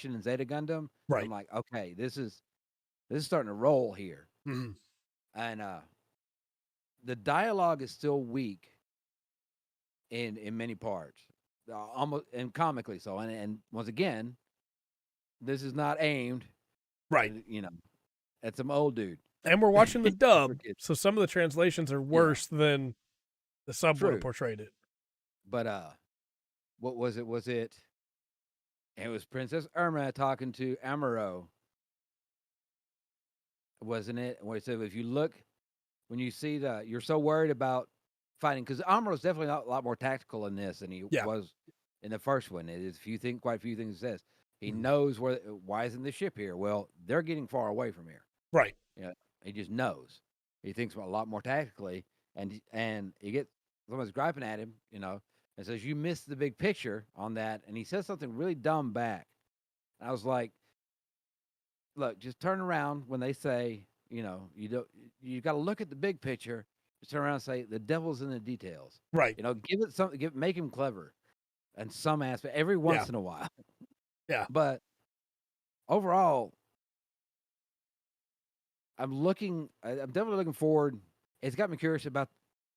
and Zeta Gundam. Right. I'm like, okay, this is starting to roll here. Mm-hmm. And the dialogue is still weak in many parts, almost and comically so. And once again, this is not aimed, Right. at some old dude. And we're watching the dub, kids. so some of the translations are worse than the sub would have True. portrayed it. But what was it? Was it? It was Princess Irma talking to Amuro, wasn't it? Where it said, if you look, when you see you're so worried about fighting, because Amuro's definitely a lot more tactical in this than he Yeah. was in the first one. It is quite a few things it says. He Mhm. knows why isn't the ship here? Well, they're getting far away from here. Right. Yeah, he just knows. He thinks a lot more tactically, and he gets someone's griping at him, and says, "You missed the big picture on that." And he says something really dumb back. I was like, "Look, just turn around when they say, you got to look at the big picture. Just turn around and say the devil's in the details. Right. Give it something. Make him clever, and some aspect every once in a while. Yeah. But overall, I'm definitely looking forward. It's got me curious about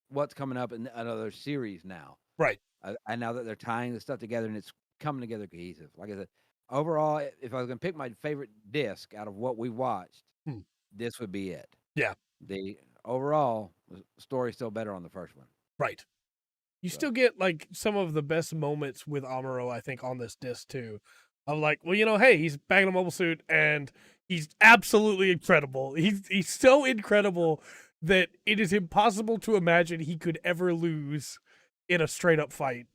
what's coming up in another series now. Right. And now that they're tying the stuff together and it's coming together cohesive. Like I said, overall, if I was going to pick my favorite disc out of what we watched, this would be it. Yeah. The overall story's still better on the first one. Right. You still get like some of the best moments with Amuro, I think, on this disc too. I'm like, well, hey, he's back in a mobile suit and he's absolutely incredible. He's so incredible that it is impossible to imagine he could ever lose in a straight up fight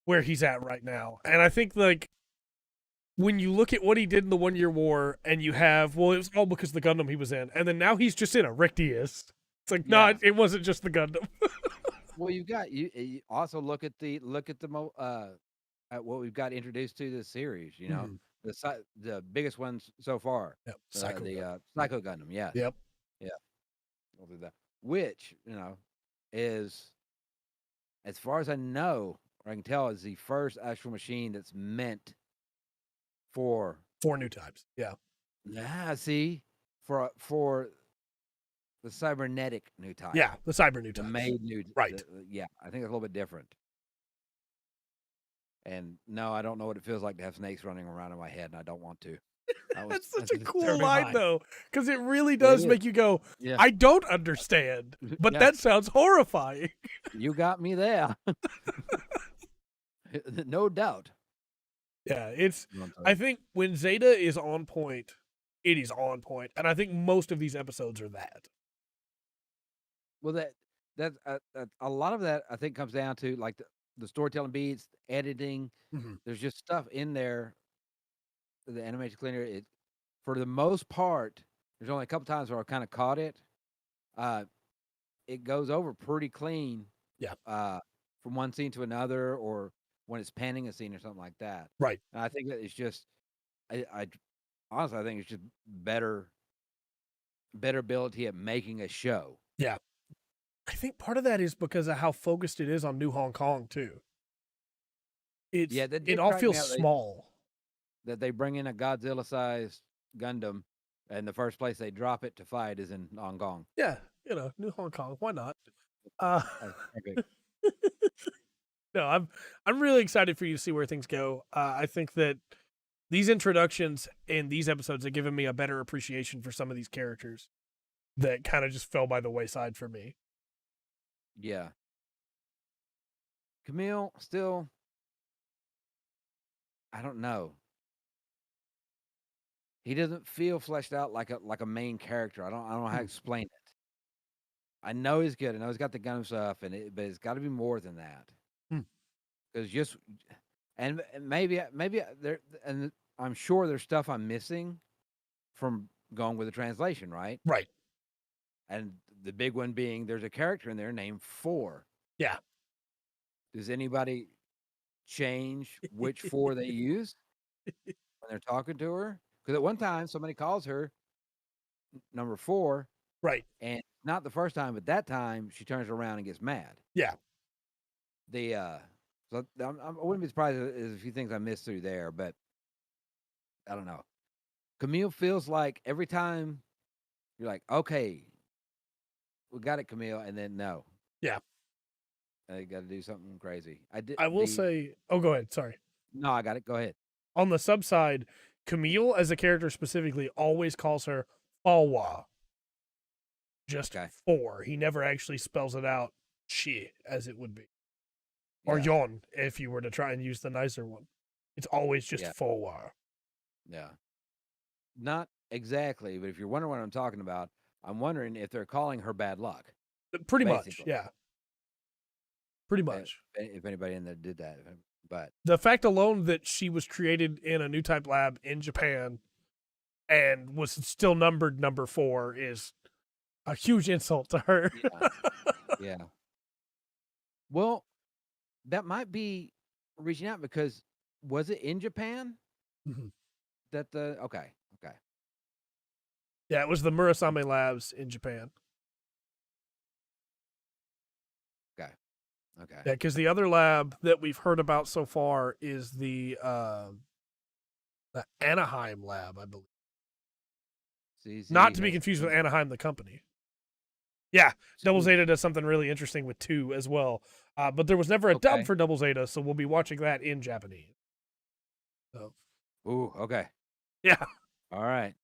where he's at right now. And I think like when you look at what he did in the 1 Year War and you have, well, it was all because of the Gundam he was in, and then now he's just in a Rick Diaz. It's like, no, it wasn't just the Gundam. Well, you also look at at what we've got introduced to this series. The biggest ones so far. Yep. Psycho Gundam. Yeah. Yep. Yeah. We'll do that. Which is, as far as I know, or I can tell, is the first actual machine that's meant for 4 new types. Yeah. Yeah. See, for the cybernetic new type. Yeah, the cyber new type. The made new. Right. Yeah, I think it's a little bit different. And no, I don't know what it feels like to have snakes running around in my head, and I don't want to. That's such a cool line, though, because it really does make you go, I don't understand, but that sounds horrifying. You got me there. No doubt. Yeah, I think when Zeta is on point, it is on point, and I think most of these episodes are that. Well, that a lot of that I think comes down to like the storytelling beats, editing. There's just stuff in there. The animation cleaner, for the most part, there's only a couple times where I kind of caught it. It goes over pretty clean. Yeah. From one scene to another, or when it's panning a scene or something like that. Right. And I think that it's just, I honestly, I think it's just better ability at making a show. Yeah. I think part of that is because of how focused it is on New Hong Kong too. It all feels small. That they bring in a Godzilla-sized Gundam, and the first place they drop it to fight is in Hong Kong. Yeah, New Hong Kong. Why not? Okay. No, I'm really excited for you to see where things go. I think that these introductions in these episodes have given me a better appreciation for some of these characters that kind of just fell by the wayside for me. Yeah. Camille, still, I don't know. He doesn't feel fleshed out like a main character. I don't know how to explain it. I know he's good. I know he's got the gun stuff, but it's got to be more than that. Because maybe there, and I'm sure there's stuff I'm missing from going with the translation, right? Right. And the big one being there's a character in there named 4. Yeah. Does anybody change which 4 they use when they're talking to her? Because at one time somebody calls her number 4. Right. And not the first time, but that time she turns around and gets mad. Yeah. So I wouldn't be surprised if there's a few things I missed through there, but I don't know. Camille feels like every time you're like, okay, we got it, Camille, and then no, Yeah. I got to do something crazy. I did. I will say, oh, go ahead. Sorry. No, I got it. Go ahead. On the sub side, Camille, as a character specifically, always calls her Falwa. Just Okay. four. He never actually spells it out, she, as it would be. Or Yeah. Yon, if you were to try and use the nicer one. It's always just Falwa. Yeah. Not exactly, but if you're wondering what I'm talking about, I'm wondering if they're calling her bad luck. Pretty much, basically. yeah. Pretty much. If anybody in there did that. But the fact alone that she was created in a new type lab in Japan and was still numbered number 4 is a huge insult to her. Yeah. Well, that might be reaching out because was it in Japan? Mhm. That the okay. Yeah, it was the Murasame Labs in Japan. Okay. Yeah, because the other lab that we've heard about so far is the Anaheim lab, I believe. Not to be confused with Anaheim, the company. Yeah, Double Zeta does something really interesting with 2 as well. But there was never a dub for Double Zeta, so we'll be watching that in Japanese. So. Ooh, okay. Yeah. All right.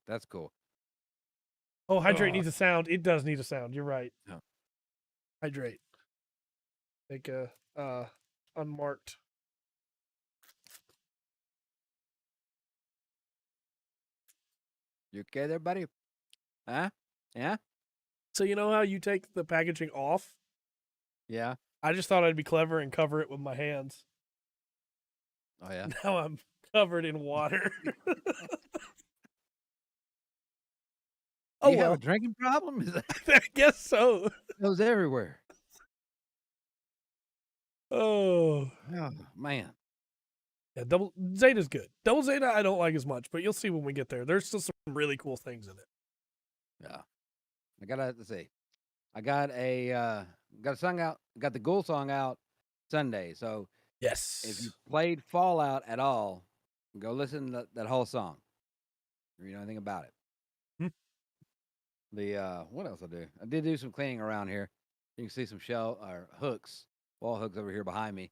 That's cool. Oh, Hydrate needs a sound. It does need a sound. You're right. Yeah. Hydrate. Take a unmarked. You okay there, buddy? Huh? Yeah? So you know how you take the packaging off? Yeah. I just thought I'd be clever and cover it with my hands. Oh, yeah? Now I'm covered in water. You have a drinking problem? Is that... I guess so. It goes everywhere. Oh, man. Yeah, Double Zeta's good. Double Zeta I don't like as much, but you'll see when we get there. There's still some really cool things in it. Yeah. Let's see. I got a song out, got the Ghoul song out Sunday. So yes, if you played Fallout at all, go listen to that whole song. If you know anything about it. What else I do? I did do some cleaning around here. You can see some wall hooks over here behind me.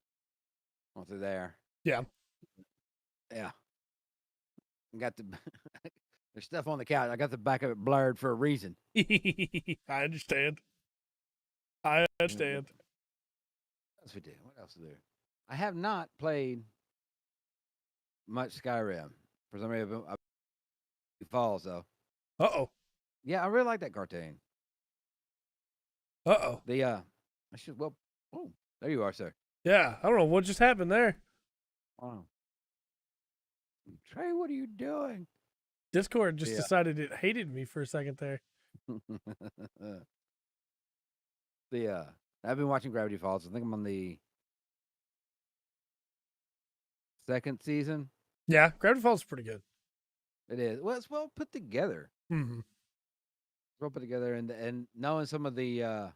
Went through there. Yeah. Got there's stuff on the couch. I got the back of it blurred for a reason. I understand. What else we do? What else to do? I have not played much Skyrim. For some reason, it falls though. Uh-oh. Yeah, I really like that cartoon. Uh-oh. Oh, there you are, sir. Yeah, I don't know what just happened there. Oh. Trey, what are you doing? Discord just decided it hated me for a second there. I've been watching Gravity Falls. I think I'm on the 2nd season. Yeah, Gravity Falls is pretty good. It is. Well, it's well put together. Mm-hmm. Well put together, and knowing some of the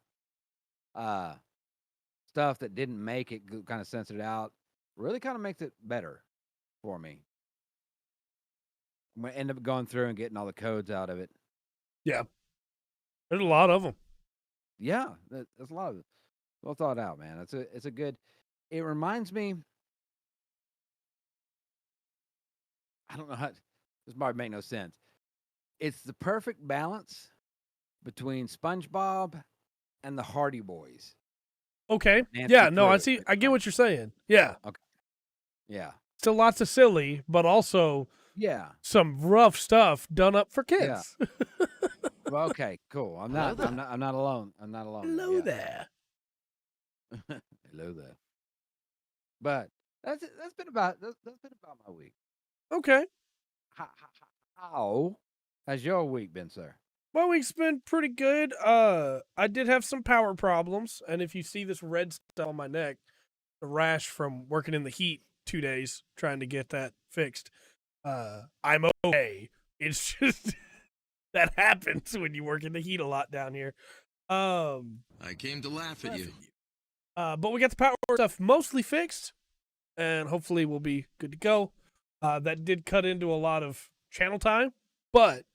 stuff that didn't make it kind of censored out really kind of makes it better for me. I'm gonna end up going through and getting all the codes out of it. Yeah, there's a lot of them. Yeah, there's a lot of it. Well thought out, man. It's a good. It reminds me. I don't know how. This might make no sense. It's the perfect balance between SpongeBob and the Hardy Boys. Okay. Yeah. No, I see. I get what you're saying. Yeah. Okay. Yeah. Still lots of silly, but also some rough stuff done up for kids. Yeah. Well, okay, cool. I'm not alone. I'm not alone. Hello there. Hello there. But that's been about my week. Okay. How has your week been, sir? My week's been pretty good. I did have some power problems, and if you see this red stuff on my neck, the rash from working in the heat 2 days trying to get that fixed. I'm okay. It's just that happens when you work in the heat a lot down here. I came to laugh at you. But we got the power stuff mostly fixed, and hopefully we'll be good to go. That did cut into a lot of channel time, but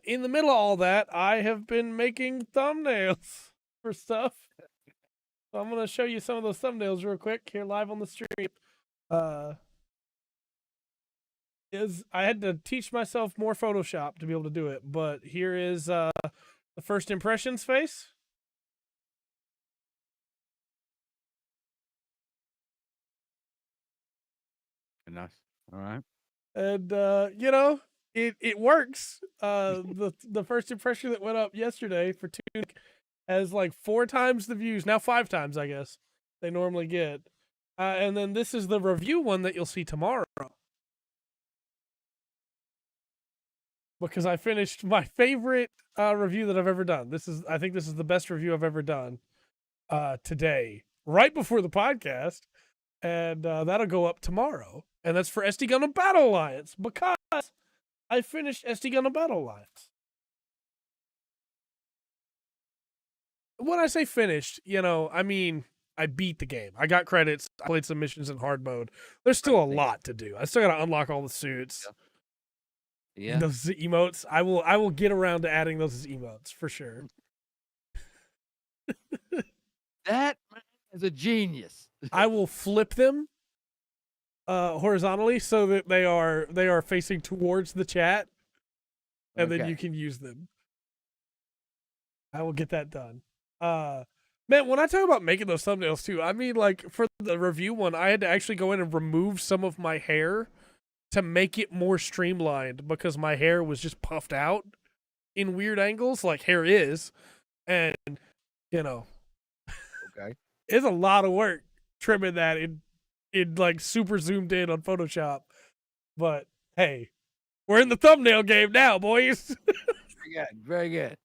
in the middle of all that, I have been making thumbnails for stuff. So I'm going to show you some of those thumbnails real quick here live on the stream. I had to teach myself more Photoshop to be able to do it, but here is the first impressions face. Nice. All right. And you know, it works. The first impression that went up yesterday for Tunic has like 4 times the views, now 5 times, I guess, they normally get. And then this is the review one that you'll see tomorrow. Because I finished my favorite review that I've ever done. I think this is the best review I've ever done today, right before the podcast. And that'll go up tomorrow. And that's for SD Gundam Battle Alliance, because I finished SD Gundam Battle Alliance. When I say finished, you know, I mean, I beat the game. I got credits. I played some missions in hard mode. There's still a lot to do. I still got to unlock all the suits. Yeah. Those emotes. I will get around to adding those as emotes for sure. That man is a genius. I will flip them horizontally so that they are facing towards the chat, and then you can use them. I will get that done. Man, when I talk about making those thumbnails too, I mean, like, for the review one, I had to actually go in and remove some of my hair to make it more streamlined, because my hair was just puffed out in weird angles, like hair is, and you know, it's a lot of work trimming that in like super zoomed in on Photoshop. But hey, we're in the thumbnail game now, boys. Very good. Very good.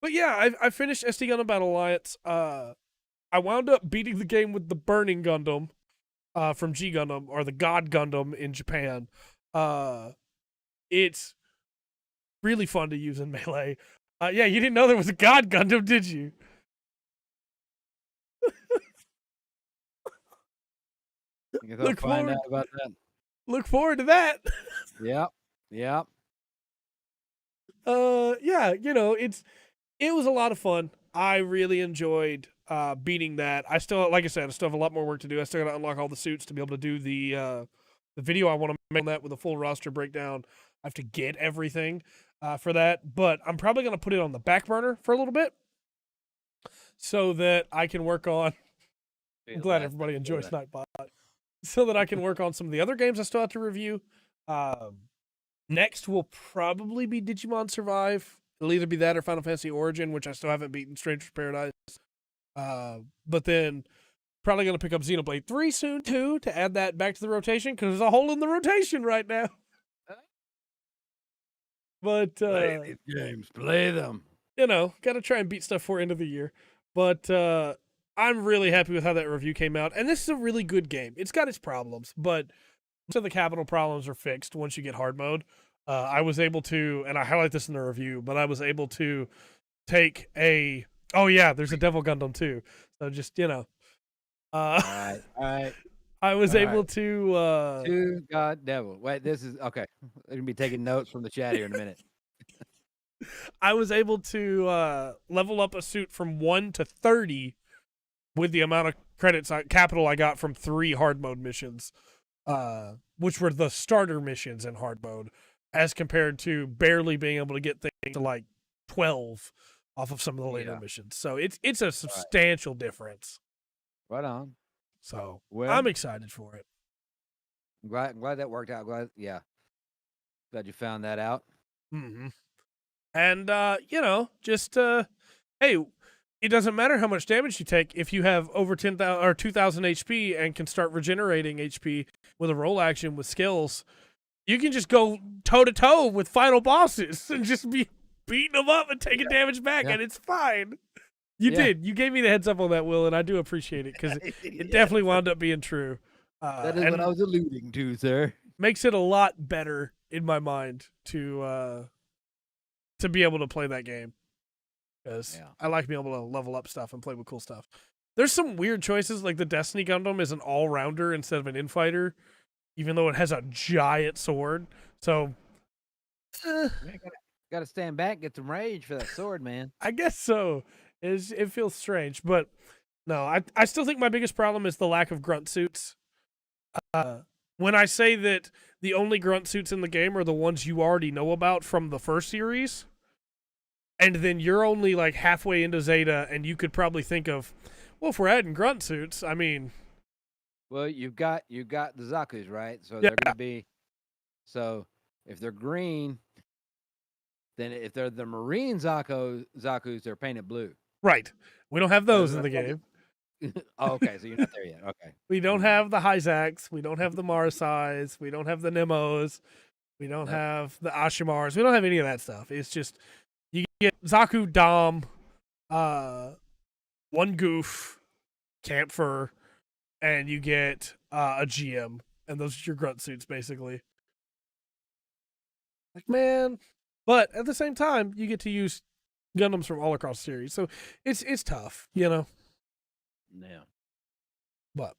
But yeah, I finished SD Gundam Battle Alliance. I wound up beating the game with the Burning Gundam from G Gundam, or the God Gundam in Japan. It's really fun to use in Melee. Yeah, you didn't know there was a God Gundam, did you? Look forward out about that. Look forward to that. Yep. Yep. Yeah, you know, it was a lot of fun. I really enjoyed beating that. I still, like I said, I still have a lot more work to do. I still got to unlock all the suits to be able to do the video I want to make on that with a full roster breakdown. I have to get everything for that, but I'm probably going to put it on the back burner for a little bit so that I can work on. I'm glad everybody enjoys Nightbot. So that I can work on some of the other games I still have to review. Next will probably be Digimon Survive. It'll either be that or Final Fantasy Origin, which I still haven't beaten, Stranger's Paradise. But then probably going to pick up Xenoblade 3 soon, too, to add that back to the rotation, because there's a hole in the rotation right now. But, play these games. Play them. You know, got to try and beat stuff for end of the year. But I'm really happy with how that review came out. And this is a really good game. It's got its problems, but most of the capital problems are fixed once you get hard mode. I was able to, and I highlight this in the review, but I was able to take a, oh yeah, there's a Devil Gundam too. So just, you know. All right. I was able to. Two God Devil. Wait, this is, okay. They're going to be taking notes from the chat here in a minute. I was able to level up a suit from 1 to 30 with the amount of credits capital I got from 3 hard mode missions, which were the starter missions in hard mode, as compared to barely being able to get things to like 12 off of some of the later missions. So it's a substantial difference. Right on. So I'm excited for it. I'm glad that worked out. Glad you found that out. Mm-hmm. And you know, just hey, it doesn't matter how much damage you take if you have over 10,000 or 2,000 HP and can start regenerating HP with a roll action with skills. You can just go toe to toe with final bosses and just be beating them up and taking damage back, and it's fine. You did. You gave me the heads up on that, Will, and I do appreciate it, because it definitely wound up being true. That is what I was alluding to, sir. Makes it a lot better in my mind to be able to play that game, because I like being able to level up stuff and play with cool stuff. There's some weird choices, like the Destiny Gundam is an all-rounder instead of an infighter, even though it has a giant sword. So, Got to stand back, get some rage for that sword, man. I guess so. It feels strange, but no, I still think my biggest problem is the lack of grunt suits. When I say that the only grunt suits in the game are the ones you already know about from the first series, and then you're only like halfway into Zeta, and you could probably think of, well, if we're adding grunt suits, I mean, well, you've got the Zakus, right? So yeah. they're going to be. So if they're green, then if they're the Marine Zakus, they're painted blue. Right. We don't have those in the game. Oh, okay, so you're not there yet. Okay. We don't have the Hyzax. We don't have the Marsais. We don't have the Nemos. We don't have the Ashimars. We don't have any of that stuff. It's just you get Zaku Dom, one Goof, Camphor, and you get a GM, and those are your grunt suits basically. Like, man, but at the same time, you get to use Gundams from all across the series, so it's tough, you know. Yeah. But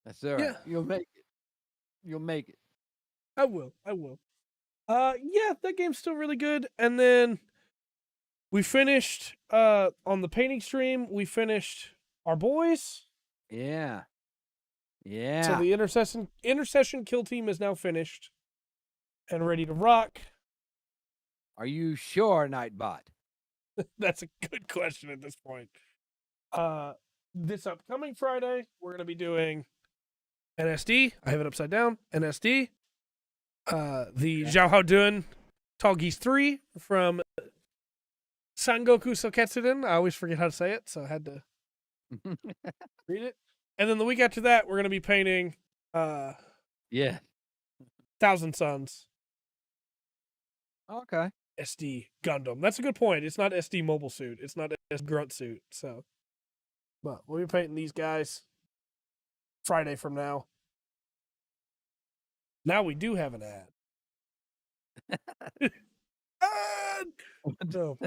that's all right. Yeah. You'll make it. You'll make it. I will. Yeah, that game's still really good. And then we finished on the painting stream, we finished Our Boys. Yeah. Yeah. So the intercession kill team is now finished and ready to rock. Are you sure, Nightbot? That's a good question at this point. This upcoming Friday, we're going to be doing NSD. I have it upside down. NSD. The Zhao Haodun Tall Geese 3 from Sangoku Soketsuden. I always forget how to say it, so I had to read it. And then the week after that, we're going to be painting Thousand Suns. Okay. SD Gundam. That's a good point. It's not SD Mobile Suit. It's not SD Grunt Suit. So, but we'll be painting these guys Friday from now. Now we do have an ad. So,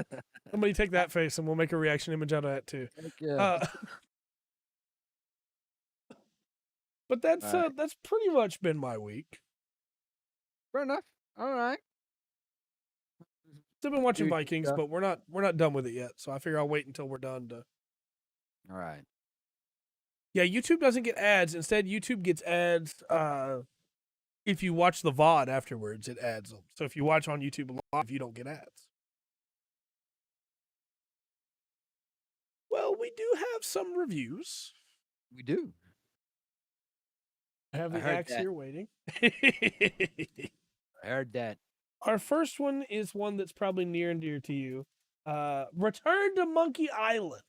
somebody take that face and we'll make a reaction image out of that too. But that's pretty much been my week. Fair enough. All right. Still been watching Vikings, but we're not done with it yet. So I figure I'll wait until we're done to. All right. Yeah, YouTube doesn't get ads. Instead, YouTube gets ads. If you watch the VOD afterwards, it adds them. So if you watch on YouTube live, you don't get ads. Well, we do have some reviews. We do. I have the axe here waiting. I heard that. Our first one is one that's probably near and dear to you. Return to Monkey Island.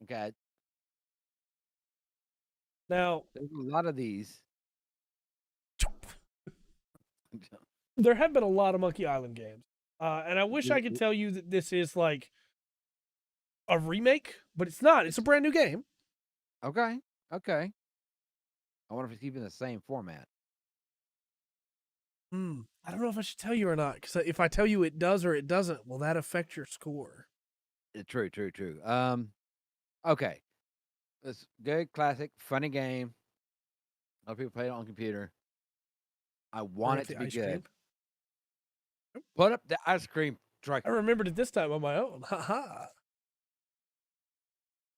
Okay. Now, there's a lot of these. There have been a lot of Monkey Island games. And I wish I could tell you that this is like a remake, but it's not. It's a brand new game. Okay. I wonder if it's keeping the same format. I don't know if I should tell you or not, because if I tell you it does or it doesn't, will that affect your score? True. Okay. It's good, classic, funny game. A lot of people play it on computer. I want it to be good. Put up the ice cream truck. I remembered it this time on my own. Ha.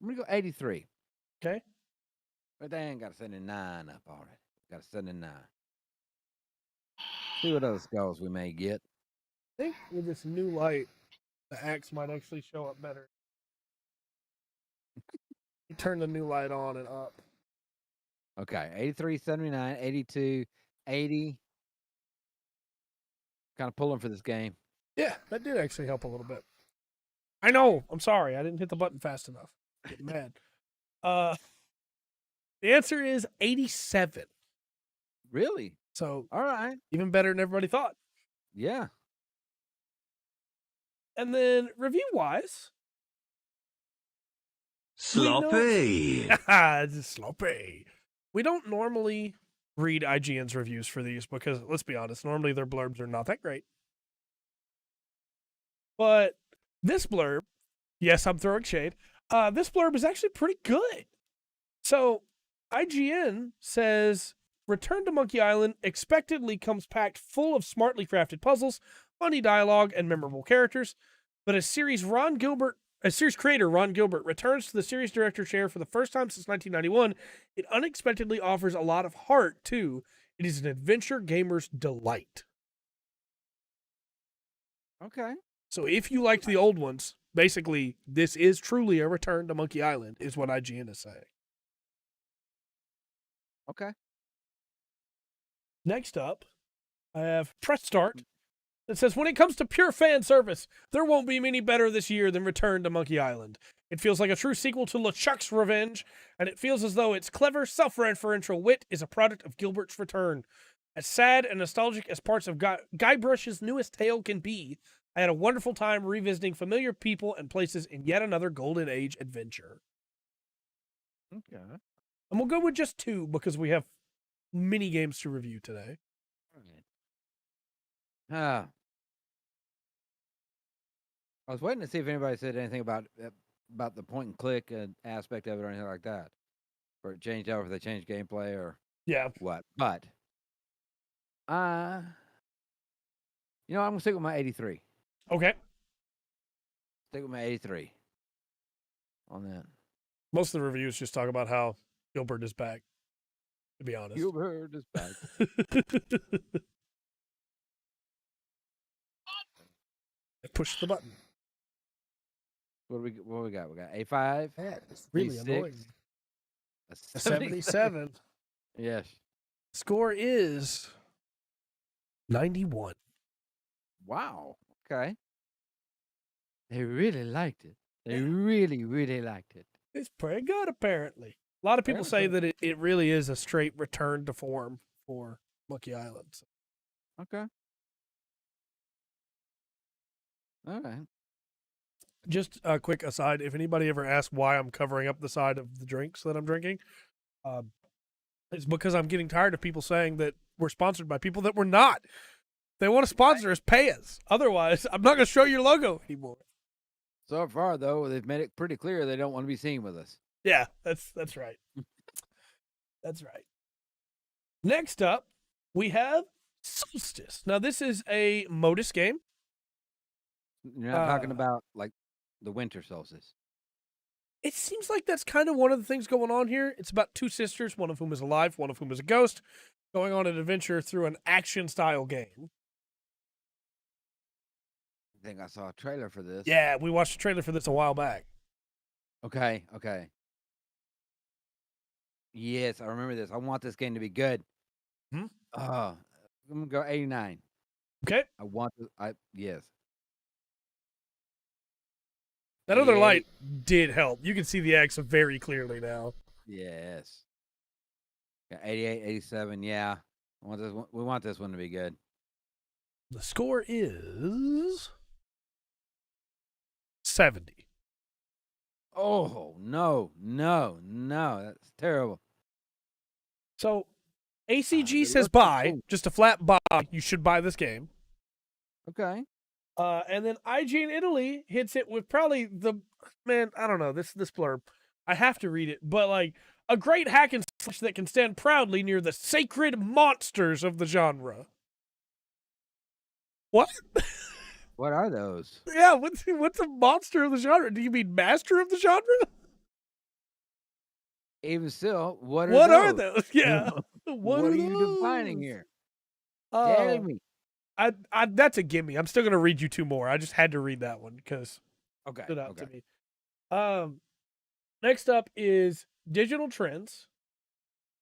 I'm going to go 83. Okay. But they ain't got a 79 up already. Got a 79. See what other skulls we may get. I think with this new light, the axe might actually show up better. You turn the new light on and up. Okay, 83, 79, 82, 80. Kind of pulling for this game. Yeah, that did actually help a little bit. I know. I'm sorry. I didn't hit the button fast enough. I'm getting mad. The answer is 87. Really? So, all right. Even better than everybody thought. Yeah. And then review-wise. Sloppy. Sloppy. We don't normally read IGN's reviews for these because, let's be honest, normally their blurbs are not that great. But this blurb, yes, I'm throwing shade. This blurb is actually pretty good. So, IGN says Return to Monkey Island expectedly comes packed full of smartly crafted puzzles, funny dialogue, and memorable characters. But as series creator Ron Gilbert returns to the series director chair for the first time since 1991, it unexpectedly offers a lot of heart too. It is an adventure gamer's delight. Okay. So if you liked the old ones, basically this is truly a return to Monkey Island, is what IGN is saying. Okay. Next up, I have Press Start. It says, when it comes to pure fan service, there won't be many better this year than Return to Monkey Island. It feels like a true sequel to LeChuck's Revenge, and it feels as though its clever, self-referential wit is a product of Gilbert's return. As sad and nostalgic as parts of Guybrush's newest tale can be, I had a wonderful time revisiting familiar people and places in yet another Golden Age adventure. Okay. And we'll go with just 2 because we have mini games to review today. I was waiting to see if anybody said anything about the point and click aspect of it or anything like that, or it changed over if they changed gameplay or what. But I'm gonna stick with my 83. Okay. Stick with my 83 on that. Most of the reviews just talk about how Gilbert is back, to be honest. Gilbert is back. Push the button. What do we got? We got A5. Yeah, it's really A6, annoying. a 77. Yes. Score is 91. Wow. Okay. They really liked it. They really, really liked it. It's pretty good, apparently. A lot of people say that it really is a straight return to form for Monkey Island. So. Okay. All right. Just a quick aside, if anybody ever asks why I'm covering up the side of the drinks that I'm drinking, it's because I'm getting tired of people saying that we're sponsored by people that we're not. If they want to sponsor us, pay us. Otherwise, I'm not going to show your logo anymore. So far, though, they've made it pretty clear they don't want to be seen with us. Yeah, that's right. That's right. Next up, we have Solstice. Now, this is a Modus game. You're not talking about, like, the winter solstice. It seems like that's kind of one of the things going on here. It's about 2 sisters, one of whom is alive, one of whom is a ghost, going on an adventure through an action-style game. I think I saw a trailer for this. Yeah, we watched a trailer for this a while back. Okay. Yes, I remember this. I want this game to be good. Hmm? I'm going to go 89. Okay. I want this. Yes. That other light did help. You can see the X very clearly now. Yes. Yeah, 88, 87. Yeah. We want this one to be good. The score is 70. Oh, no. That's terrible. So, ACG says buy, just a flat buy. You should buy this game. Okay. And then IGN Italy hits it with probably I don't know, this blurb. I have to read it, but like a great hack and slash that can stand proudly near the sacred monsters of the genre. What? What are those? Yeah, what's a monster of the genre? Do you mean master of the genre? Even still, what are those? Yeah. What are you defining here? Tell me. That's a gimme. I'm still gonna read you 2 more. I just had to read that one because it stood out to me. Next up is Digital Trends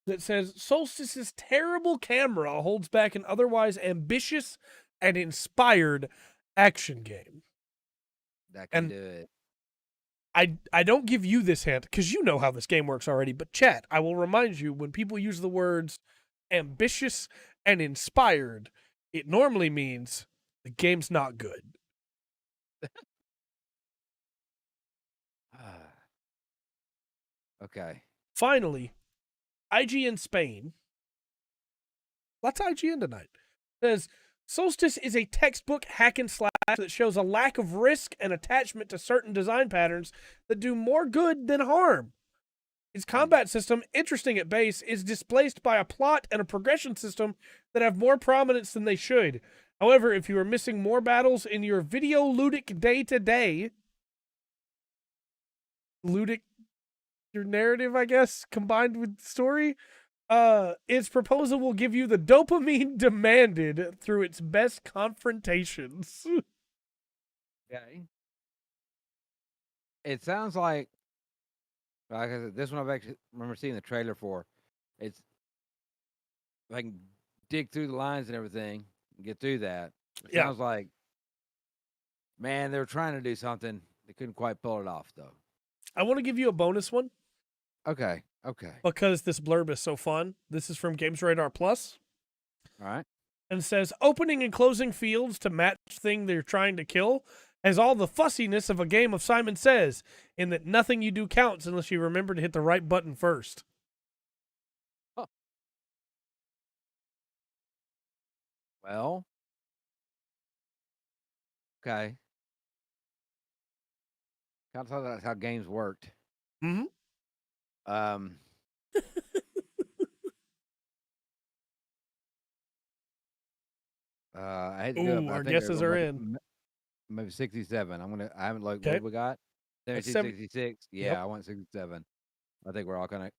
that says Solstice's terrible camera holds back an otherwise ambitious and inspired action game. That can do it. I don't give you this hint because you know how this game works already, but chat, I will remind you when people use the words ambitious and inspired, it normally means the game's not good. Okay. Finally, IGN Spain. Lots of IGN tonight. Says Solstice is a textbook hack and slash that shows a lack of risk and attachment to certain design patterns that do more good than harm. Its combat system, interesting at base, is displaced by a plot and a progression system that have more prominence than they should. However, if you are missing more battles in your videoludic day-to-day, ludic, your narrative, I guess, combined with story, its proposal will give you the dopamine demanded through its best confrontations. Okay. It sounds like I said, this one I've actually remember seeing the trailer for. It's if I can dig through the lines and everything and get through that. It Yeah. sounds like, man, they were trying to do something. They couldn't quite pull it off, though. I want to give you a bonus one Okay. because this blurb is so fun. This is from Games Radar Plus. All right. And says, opening and closing fields to match thing they're trying to kill has all the fussiness of a game of Simon Says, in that nothing you do counts unless you remember to hit the right button first. Huh. Well, okay. Kind of thought that's how games worked. Mm-hmm. I hate to Ooh, do it, but I our think guesses are in. Maybe 67. I haven't looked. Okay. What we got? 72, 66. Yeah, Yep. I went 67. I think we're all kind of.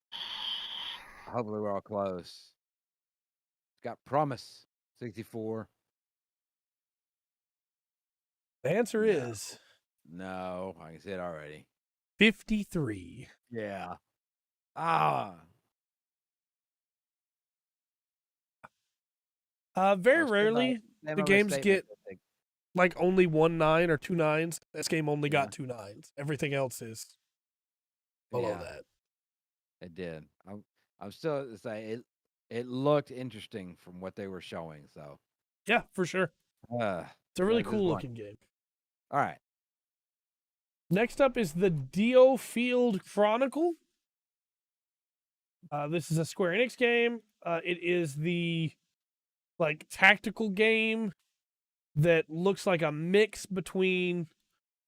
Hopefully, we're all close. It's got Promise 64. The answer is No, I can see it already. 53. Yeah. Very rarely the games get like only 1 9 or 2 9s. This game only got 2 9s. Everything else is below that. It did. I'm still saying it looked interesting from what they were showing. So yeah, for sure. It's a really cool looking game. All right. Next up is the Dio Field Chronicle. This is a Square Enix game. It is the like tactical game that looks like a mix between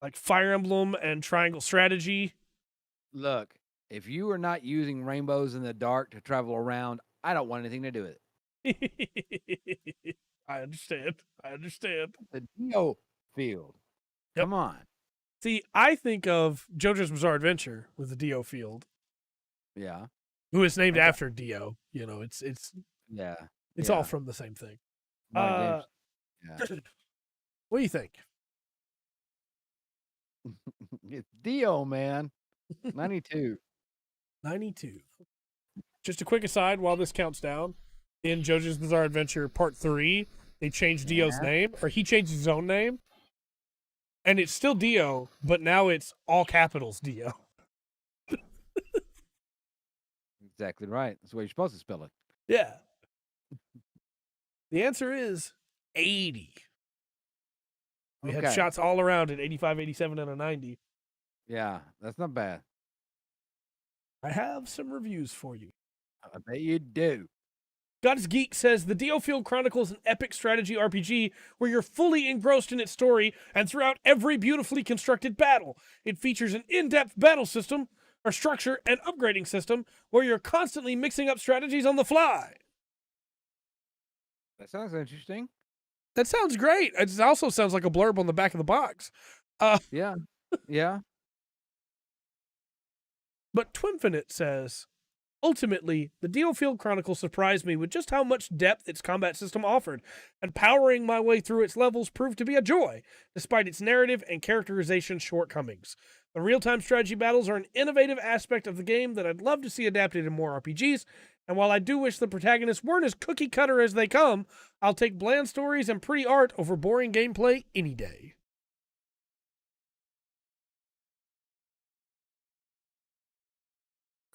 like Fire Emblem and Triangle Strategy. Look, if you are not using rainbows in the dark to travel around, I don't want anything to do with it. I understand. The Dio Field. Yep. Come on. See, I think of JoJo's Bizarre Adventure with the Dio Field. Yeah. Who is named after Dio. You know, it's all from the same thing. Yeah. What do you think? It's Dio, man. 92. 92. Just a quick aside while this counts down. In JoJo's Bizarre Adventure Part 3, they changed Dio's name, or he changed his own name. And it's still Dio, but now it's all capitals Dio. Exactly right. That's the way you're supposed to spell it. Yeah. The answer is 80. We had shots all around at 85, 87, and a 90. Yeah, that's not bad. I have some reviews for you. I bet you do. God's Geek says the Dio Field Chronicle is an epic strategy RPG where you're fully engrossed in its story and throughout every beautifully constructed battle. It features an in-depth battle system, or structure, and upgrading system where you're constantly mixing up strategies on the fly. That sounds interesting. That sounds great. It also sounds like a blurb on the back of the box. Yeah. But Twinfinite says, ultimately, the Dio Field Chronicle surprised me with just how much depth its combat system offered, and powering my way through its levels proved to be a joy, despite its narrative and characterization shortcomings. The real-time strategy battles are an innovative aspect of the game that I'd love to see adapted in more RPGs, and while I do wish the protagonists weren't as cookie-cutter as they come, I'll take bland stories and pretty art over boring gameplay any day.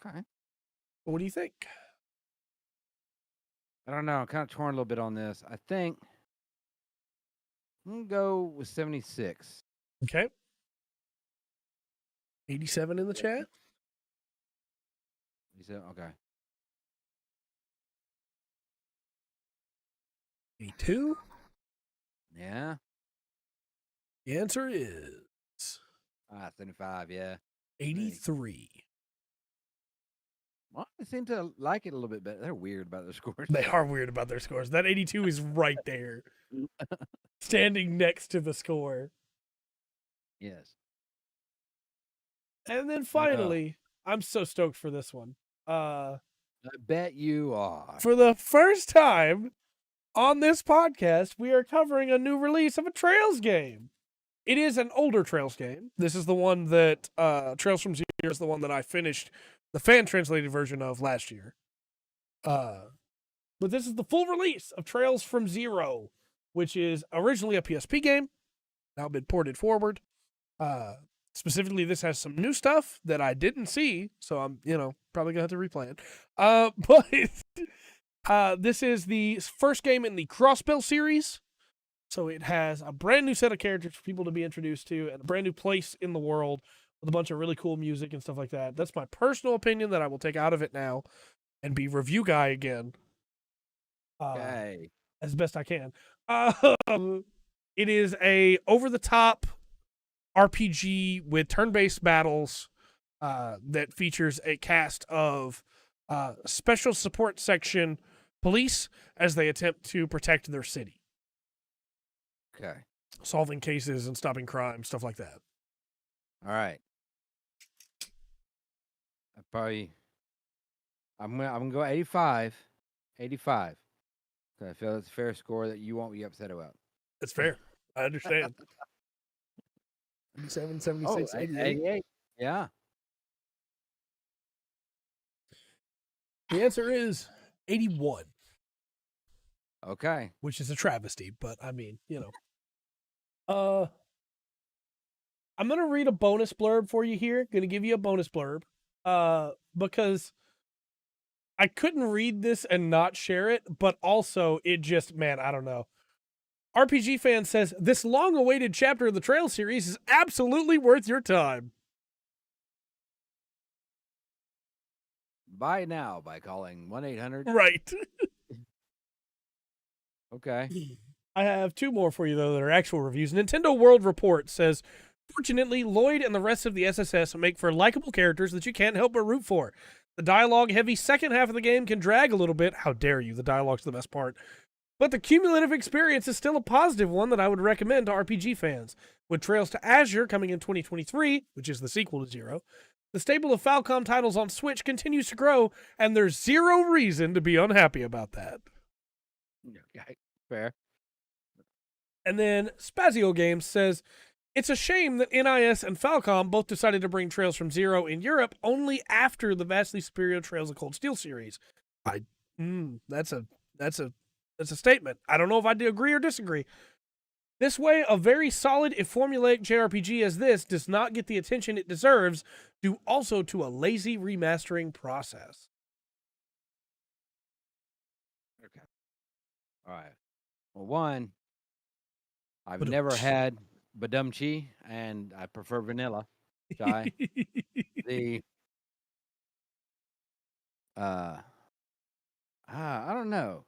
Okay. What do you think? I don't know. I'm kind of torn a little bit on this. I think I'm going to go with 76. Okay. 87 in the chat? 87, okay. 82? Yeah. The answer is 75, yeah. 83. Well, they seem to like it a little bit better. They're weird about their scores. They are weird about their scores. That 82 is right there, standing next to the score. Yes. And then finally, I'm so stoked for this one. I bet you are. For the first time on this podcast, we are covering a new release of a Trails game. It is an older Trails game. This is the one that Trails from Zero is the one that I finished the fan translated version of last year. But this is the full release of Trails from Zero, which is originally a PSP game, now been ported forward. Specifically, this has some new stuff that I didn't see, so I'm, probably gonna have to replay it. But this is the first game in the Crossbell series, so it has a brand new set of characters for people to be introduced to, and a brand new place in the world with a bunch of really cool music and stuff like that. That's my personal opinion that I will take out of it now and be review guy again. Okay. As best I can. It is a over-the-top RPG with turn-based battles that features a cast of special support section police as they attempt to protect their city. Okay. Solving cases and stopping crime, stuff like that. All right. I'm gonna go 85. 85. I feel it's a fair score that you won't be upset about. That's fair. I understand. 77, 76, 88. Yeah. The answer is 81. Okay. Which is a travesty, but I mean, I'm going to read a bonus blurb for you here. Going to give you a bonus blurb because I couldn't read this and not share it, but also it just, man, I don't know. RPG Fan says, this long-awaited chapter of the Trail series is absolutely worth your time. Buy now by calling 1-800. Right. Okay. I have two more for you, though, that are actual reviews. Nintendo World Report says, fortunately, Lloyd and the rest of the SSS make for likable characters that you can't help but root for. The dialogue-heavy second half of the game can drag a little bit. How dare you? The dialogue's the best part. But the cumulative experience is still a positive one that I would recommend to RPG fans. With Trails to Azure coming in 2023, which is the sequel to Zero, the stable of Falcom titles on Switch continues to grow, and there's zero reason to be unhappy about that. Okay. Fair. And then Spazio Games says, it's a shame that NIS and Falcom both decided to bring Trails from Zero in Europe only after the vastly superior Trails of Cold Steel series. That's a statement. I don't know if I agree or disagree. This way, a very solid, if formulaic JRPG as this does not get the attention it deserves, due also to a lazy remastering process. Okay. All right. Well, one, I've never had Badumchi, and I prefer vanilla chai. I don't know.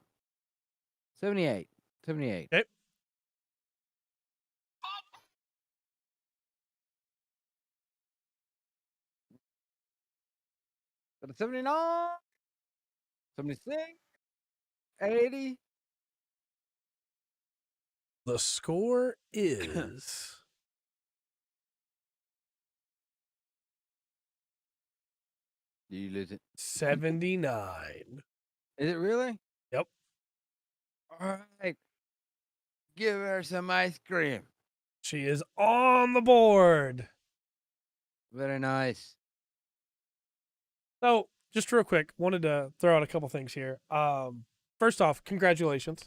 78. 78. Okay. But 79, 76, 80. The score is Do you lose it? 79. Is it really? Yep. All right. Give her some ice cream. She is on the board. Very nice. So, just real quick, wanted to throw out a couple things here. First off, congratulations.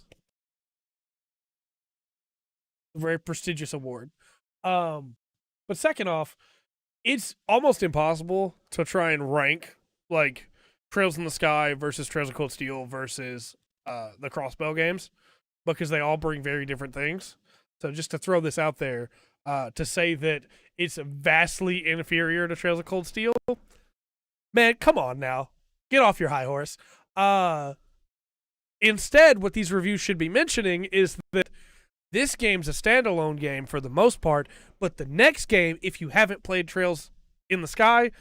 A very prestigious award. But second off, it's almost impossible to try and rank like Trails in the Sky versus Trails of Cold Steel versus the Crossbell games because they all bring very different things. So just to throw this out there, to say that it's vastly inferior to Trails of Cold Steel, man, come on now. Get off your high horse. Instead, what these reviews should be mentioning is that this game's a standalone game for the most part, but the next game, if you haven't played Trails in the Sky,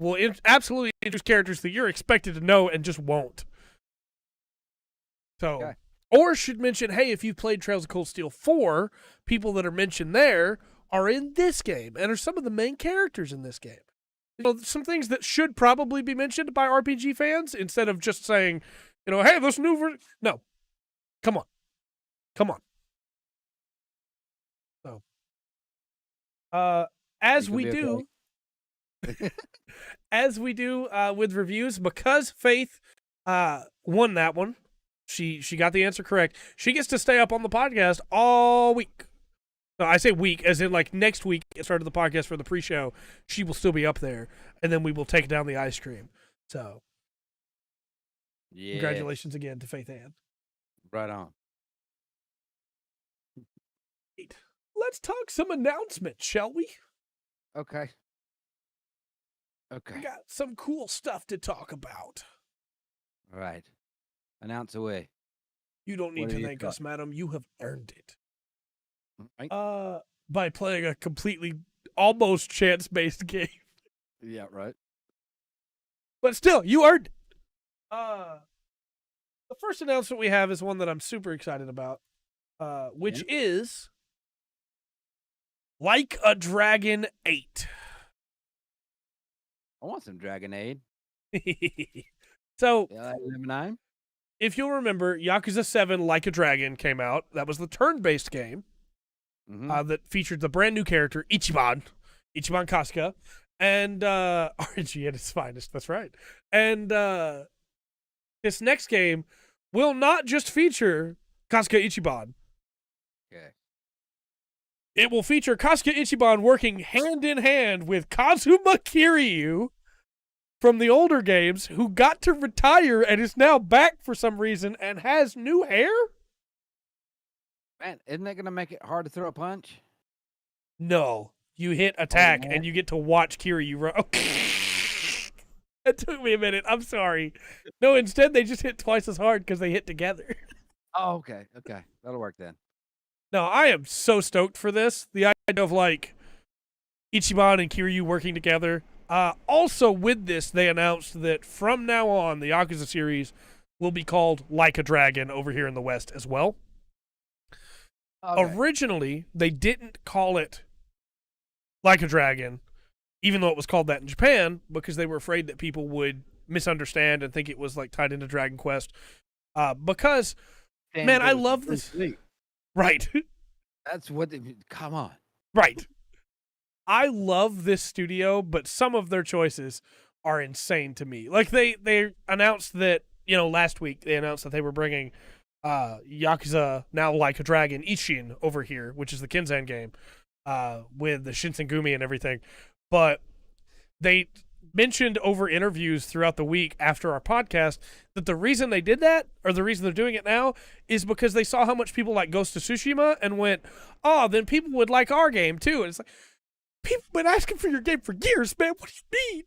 will absolutely introduce characters that you're expected to know and just won't. So, Okay. or should mention, hey, if you've played Trails of Cold Steel 4, people that are mentioned there are in this game and are some of the main characters in this game. You know, some things that should probably be mentioned by RPG fans instead of just saying, you know, hey, this new version. No. Come on. So, as You could we be do, as we do with reviews, because Faith won that one, she got the answer correct. She gets to stay up on the podcast all week. No, I say week, as in like next week, at the start of the podcast for the pre-show, she will still be up there, and then we will take down the ice cream. So, Yeah. congratulations again to Faith Ann. Right on. Let's talk some announcements, shall we? Okay. We Okay. got some cool stuff to talk about. All right. Announce away. You don't need What to have you thank got? us, madam. You have earned it. Right? By playing a completely almost chance-based game. Yeah, right. But still, you earned it. The first announcement we have is one that I'm super excited about, which is Like a Dragon 8. I want some Dragonade. So, Yeah, number 9. if you'll remember, Yakuza 7 Like a Dragon came out. That was the turn-based game Mm-hmm. that featured the brand new character, Ichiban Kasuga, and RNG at its finest. That's right. And this next game will not just feature Kasuga Ichiban. Okay. It will feature Kasuga Ichiban working hand in hand with Kazuma Kiryu from the older games, who got to retire and is now back for some reason and has new hair? Man, isn't that going to make it hard to throw a punch? No. You hit attack man. and you get to watch Kiryu run. That took me a minute. I'm sorry. No, instead they just hit twice as hard because they hit together. Oh, okay. Okay. That'll work then. No, I am so stoked for this. The idea of like Ichiban and Kiryu working together. Also with this, they announced that from now on, the Yakuza series will be called Like a Dragon over here in the West as well. Okay. Originally, they didn't call it Like a Dragon, even though it was called that in Japan, because they were afraid that people would misunderstand and think it was like tied into Dragon Quest. Because, man, I love this. Right. That's what. Come on. Right. I love this studio, but some of their choices are insane to me. Like they announced that, you know, last week they announced that they were bringing Yakuza Now Like a Dragon Ishin over here, which is the Kenzan game, with the Shinsengumi and everything. But they mentioned over interviews throughout the week after our podcast that the reason they did that, or the reason they're doing it now, is because they saw how much people like Ghost of Tsushima and went, oh, then people would like our game too. And it's like, people have been asking for your game for years, man. What do you mean?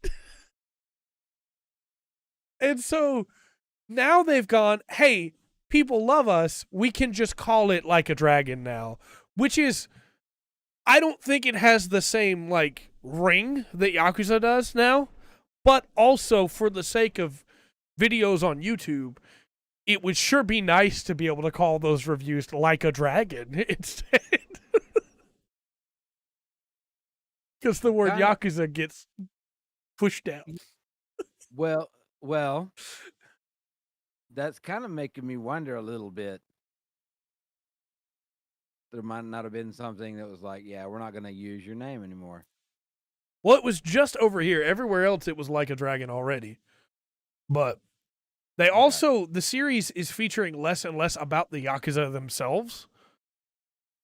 And so now they've gone, hey, people love us. We can just call it Like a Dragon now, which is, I don't think it has the same like ring that Yakuza does now, but also for the sake of videos on YouTube, it would sure be nice to be able to call those reviews Like a Dragon instead. Because the word Yakuza gets pushed down. Well, that's kind of making me wonder a little bit. There might not have been something that was like, yeah, we're not going to use your name anymore. Well, it was just over here. Everywhere else, it was Like a Dragon already. But they also, the series is featuring less and less about the Yakuza themselves.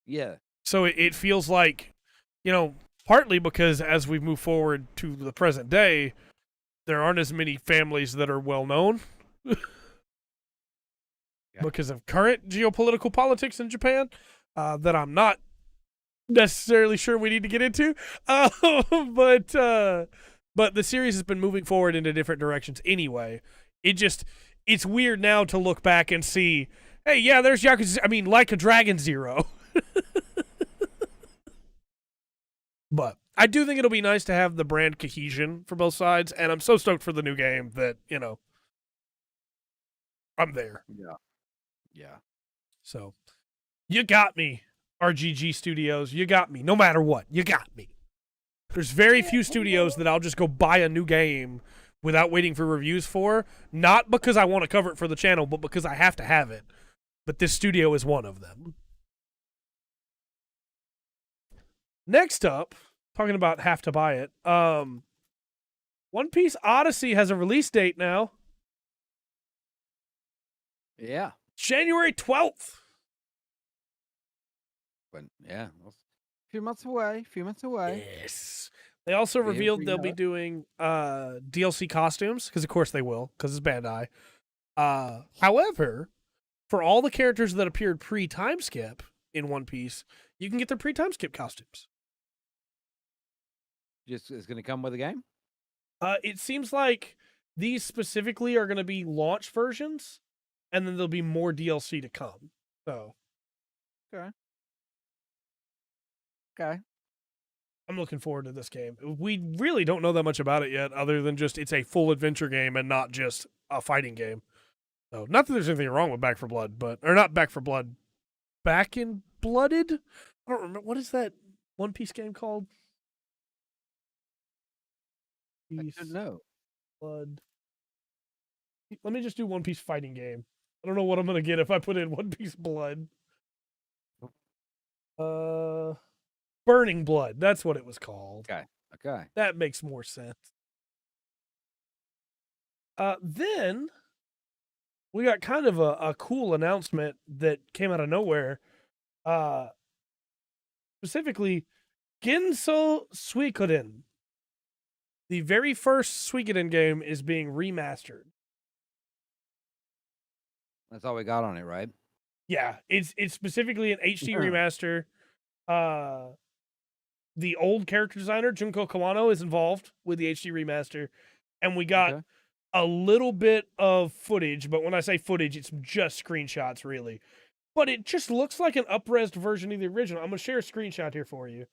Yeah. So it feels like, you know, partly because as we move forward to the present day, there aren't as many families that are well known because of current geopolitical politics in Japan that I'm not necessarily sure we need to get into. But the series has been moving forward into different directions anyway. It's weird now to look back and see, hey, yeah, there's Like a Dragon Zero. But I do think it'll be nice to have the brand cohesion for both sides, and I'm so stoked for the new game that, I'm there. Yeah. Yeah. So, you got me, RGG Studios. You got me. No matter what, you got me. There's very few studios that I'll just go buy a new game without waiting for reviews for, not because I want to cover it for the channel, but because I have to have it. But this studio is one of them. Next up, talking about have to buy it, One Piece Odyssey has a release date now. Yeah. January 12th. But yeah, a few months away. Yes. They also revealed they'll be doing DLC costumes, because of course they will, because it's Bandai. However, for all the characters that appeared pre-time skip in One Piece, you can get their pre-time skip costumes. Just it's going to come with the game? It seems like these specifically are going to be launch versions, and then there'll be more DLC to come. So, okay. I'm looking forward to this game. We really don't know that much about it yet, other than just it's a full adventure game and not just a fighting game. So, not that there's anything wrong with Back 4 Blood, or not Back 4 Blood, Back in Blooded? I don't remember. What is that One Piece game called? I don't know. Blood. Let me just do One Piece fighting game. I don't know what I'm going to get if I put in One Piece Blood. Burning Blood. That's what it was called. Okay. That makes more sense. Then we got kind of a cool announcement that came out of nowhere. Specifically, Genshin Suikoden. The very first Suikoden game is being remastered. That's all we got on it, right? Yeah, it's specifically an HD remaster. The old character designer, Junko Kawano, is involved with the HD remaster. And we got a little bit of footage, but when I say footage, it's just screenshots, really. But it just looks like an up-resed version of the original. I'm going to share a screenshot here for you.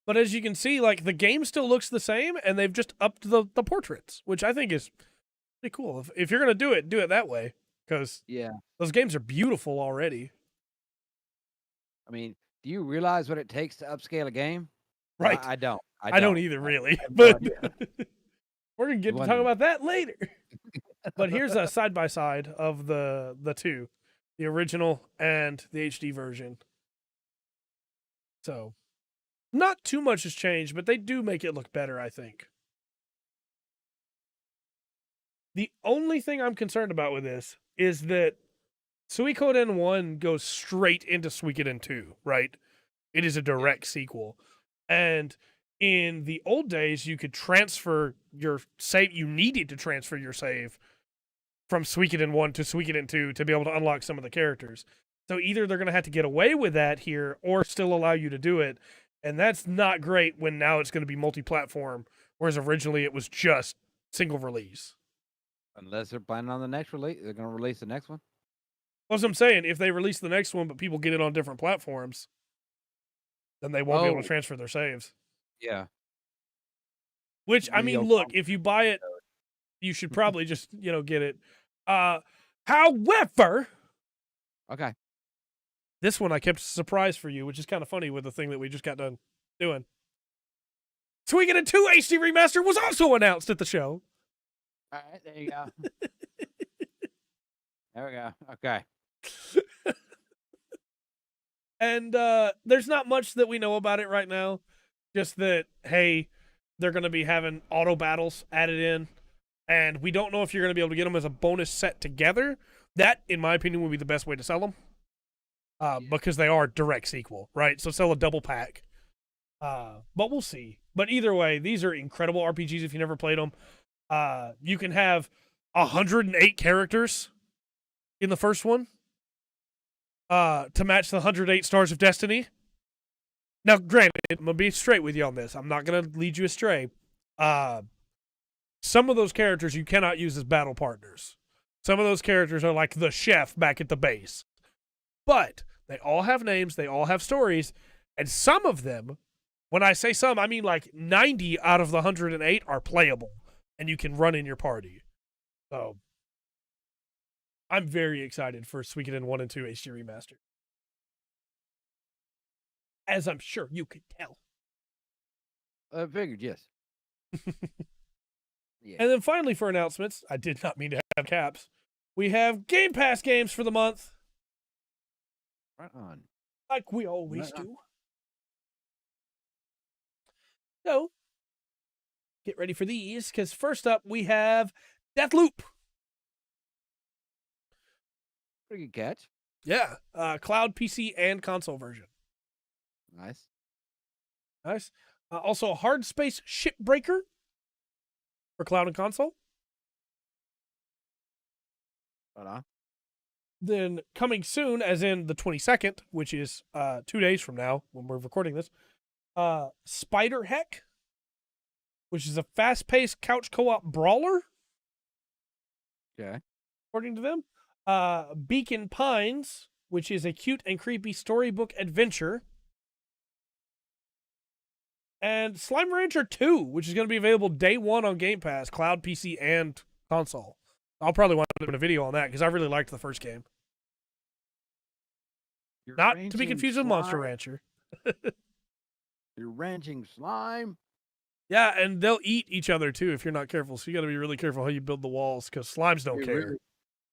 But as you can see, like, the game still looks the same, and they've just upped the portraits, which I think is pretty cool. If you're going to do it that way, because those games are beautiful already. I mean, do you realize what it takes to upscale a game? Right. I don't. I don't either, really. But we're going to get to talk about that later. But here's a side-by-side of the two, the original and the HD version. So, not too much has changed, but they do make it look better, I think. The only thing I'm concerned about with this is that Suikoden 1 goes straight into Suikoden 2, right? It is a direct sequel. And in the old days, you could transfer your save. You needed to transfer your save from Suikoden 1 to Suikoden 2 to be able to unlock some of the characters. So either they're going to have to get away with that here or still allow you to do it. And that's not great when now it's going to be multi-platform, whereas originally it was just single release. Unless they're planning on the next release. They're going to release the next one? That's what I'm saying. If they release the next one, but people get it on different platforms, then they won't be able to transfer their saves. Yeah. Which, I mean, look, if you buy it, you should probably just, get it. However... Okay. This one I kept a surprise for you, which is kind of funny with the thing that we just got done doing. Suikoden 2 HD Remaster was also announced at the show. All right, there you go. There we go. Okay. And there's not much that we know about it right now. Just that, hey, they're going to be having auto battles added in. And we don't know if you're going to be able to get them as a bonus set together. That, in my opinion, would be the best way to sell them. Because they are direct sequel, right? So sell a double pack. But we'll see. But either way, these are incredible RPGs if you never played them. You can have 108 characters in the first one to match the 108 Stars of Destiny. Now, granted, I'm going to be straight with you on this. I'm not going to lead you astray. Some of those characters you cannot use as battle partners. Some of those characters are like the chef back at the base. But They all have names. They all have stories. And some of them, when I say some, I mean like 90 out of the 108 are playable. And you can run in your party. So I'm very excited for Suikoden 1 and 2 HD Remastered. As I'm sure you could tell. I figured, yes. Yeah. And then finally for announcements, I did not mean to have caps. We have GamePass Games for the month. Right on. Like we always Right on. do. So, get ready for these, because first up we have Deathloop. Pretty good catch. Yeah. Cloud, PC, and console version. Nice. Nice. Also, Hard Space Shipbreaker for cloud and console. Right on. Then coming soon, as in the 22nd, which is 2 days from now when we're recording this, Spider Heck, which is a fast-paced couch co-op brawler, Okay. according to them. Beacon Pines, which is a cute and creepy storybook adventure. And Slime Rancher 2, which is going to be available day one on Game Pass, cloud, PC, and console. I'll probably want to do a video on that because I really liked the first game. You're Not to be ranching confused with Monster slime. Rancher. You're ranching slime. Yeah, and they'll eat each other too if you're not careful. So you got to be really careful how you build the walls because slimes don't It'd be care. Really,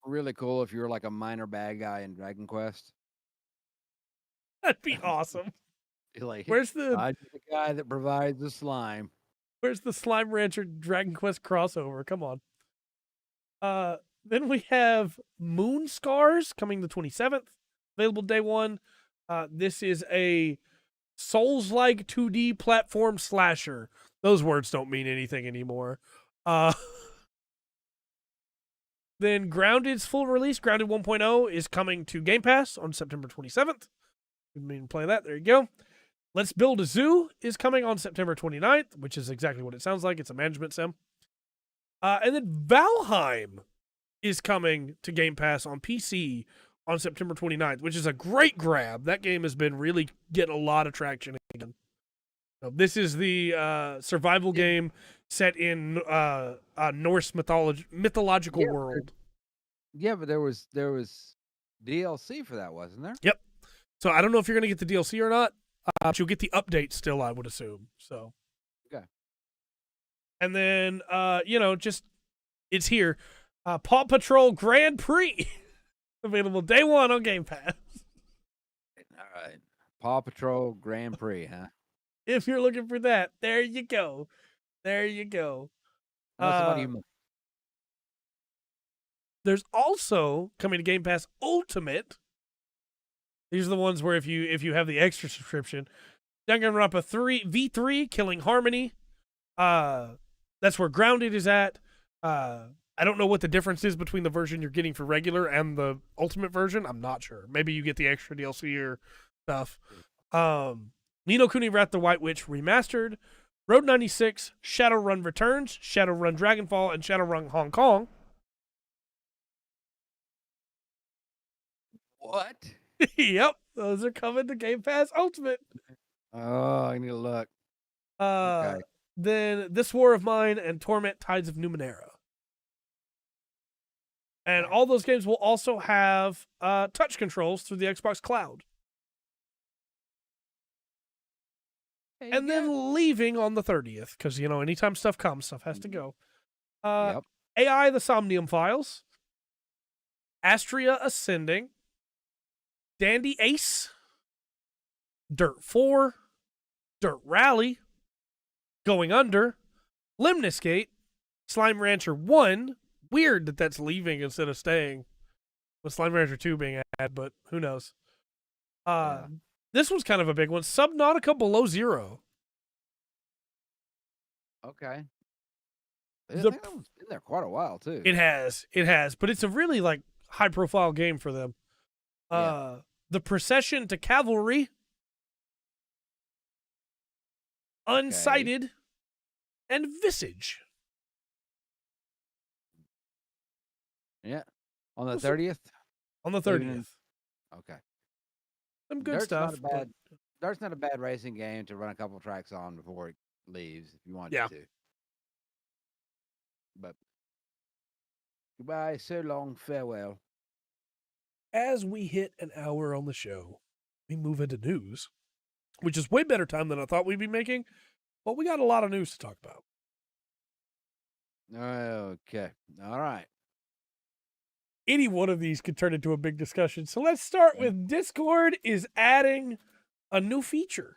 really cool if you were like a minor bad guy in Dragon Quest. That'd be awesome. You're like, Where's the I'm the guy that provides the slime. Slime Rancher Dragon Quest crossover? Come on. Then we have Moon Scars coming the 27th, available day one. This is a Souls-like 2D platform slasher. Those words don't mean anything anymore. Then Grounded's full release, Grounded 1.0, is coming to Game Pass on September 27th. Didn't mean to play that. There you go. Let's Build a Zoo is coming on September 29th, which is exactly what it sounds like. It's a management sim. And then Valheim is coming to Game Pass on PC on September 29th, which is a great grab. That game has been really getting a lot of traction again. So this is the survival game set in Norse mythological world. Yeah, but there was DLC for that, wasn't there? Yep. So I don't know if you're going to get the DLC or not, but you'll get the update still, I would assume. So. Okay. And then, just it's here. Paw Patrol Grand Prix, available day one on Game Pass. All right. Paw Patrol Grand Prix, huh? If you're looking for that, there you go. There you go. There's also coming to Game Pass Ultimate. These are the ones where if you have the extra subscription, Danganronpa 3 V3 Killing Harmony. That's where Grounded is at. I don't know what the difference is between the version you're getting for regular and the Ultimate version. I'm not sure. Maybe you get the extra DLC or stuff. Ni no Kuni Wrath the White Witch Remastered, Road 96, Shadowrun Returns, Shadowrun Dragonfall, and Shadowrun Hong Kong. What? Yep, those are coming to Game Pass Ultimate. Oh, I need to look. Okay. Then This War of Mine and Torment Tides of Numenera. And all those games will also have touch controls through the Xbox Cloud. And then leaving on the 30th, because, anytime stuff comes, stuff has to go. Yep. AI The Somnium Files, Astria Ascending, Dandy Ace, Dirt 4, Dirt Rally, Going Under, Lemniscate, Slime Rancher 1. Weird that that's leaving instead of staying, with Slime Rancher 2 being added, but who knows. This was kind of a big one. Subnautica Below Zero. Okay. I think that one's been there quite a while too. It has, but it's a really high-profile game for them. The Procession to Cavalry, Unsighted, and Visage. Yeah. On the 30th? On the 30th. Okay. some good Dirt's stuff. not a bad. Dirt's not a bad racing game to run a couple tracks on before it leaves if you wanted Yeah. to. But goodbye, so long, farewell. As we hit an hour on the show, we move into news, which is way better time than I thought we'd be making, but we got a lot of news to talk about. Okay. All right. Any one of these could turn into a big discussion. So let's start with Discord is adding a new feature.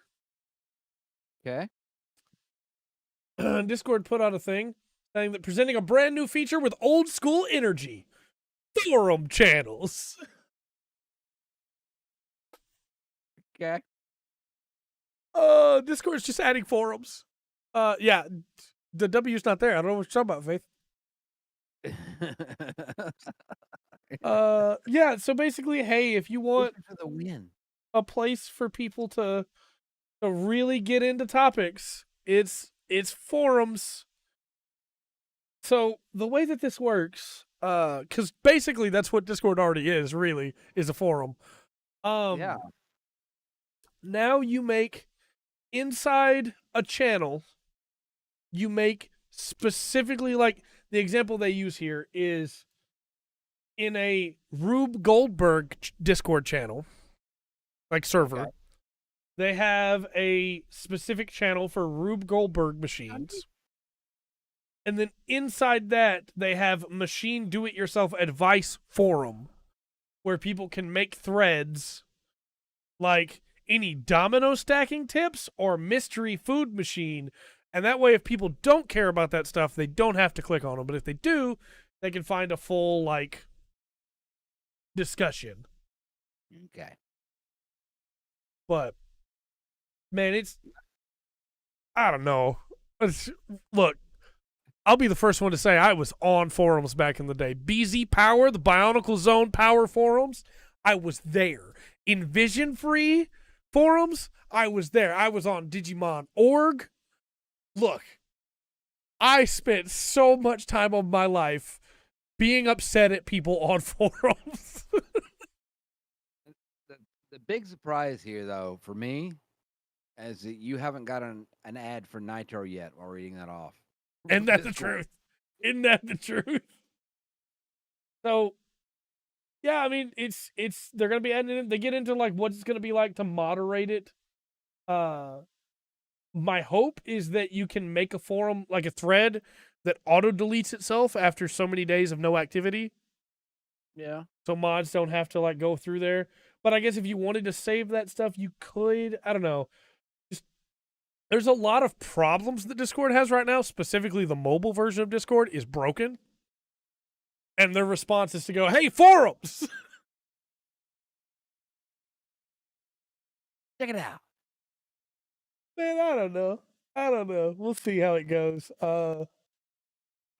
Okay. Discord put out a thing saying that presenting a brand new feature with old school energy. Forum channels. Okay. Discord's just adding forums. Yeah, the W's not there. I don't know what you're talking about, Faith. Yeah, so basically, hey, if you want for the win, a place for people to really get into topics, it's forums. So the way that this works, because basically that's what Discord already is, really, is a forum. yeah. Now you make inside a channel, you make specifically, like the example they use here is in a Rube Goldberg Discord channel, like server. Okay. They have a specific channel for Rube Goldberg machines. And then inside that, they have machine do-it-yourself advice forum where people can make threads like any domino stacking tips or mystery food machine. And that way, if people don't care about that stuff, they don't have to click on them. But if they do, they can find a full, like, discussion. Okay. But, man, I don't know. Look, I'll be the first one to say I was on forums back in the day. BZ Power, the Bionicle Zone Power forums, I was there. In Vision Free forums, I was there. I was on Digimon.org. Look, I spent so much time of my life being upset at people on forums. The big surprise here, though, for me, is that you haven't got an ad for Nitro yet while reading that off. Isn't that the truth? Isn't that the truth? So, yeah, I mean, it's they're gonna be adding it. They get into like what it's gonna be like to moderate it. My hope is that you can make a forum, like a thread, that auto deletes itself after so many days of no activity. Yeah. So mods don't have to like go through there. But I guess if you wanted to save that stuff, you could. I don't know. There's a lot of problems that Discord has right now. Specifically, the mobile version of Discord is broken. And their response is to go, hey, forums! Check it out. Man, I don't know. We'll see how it goes. I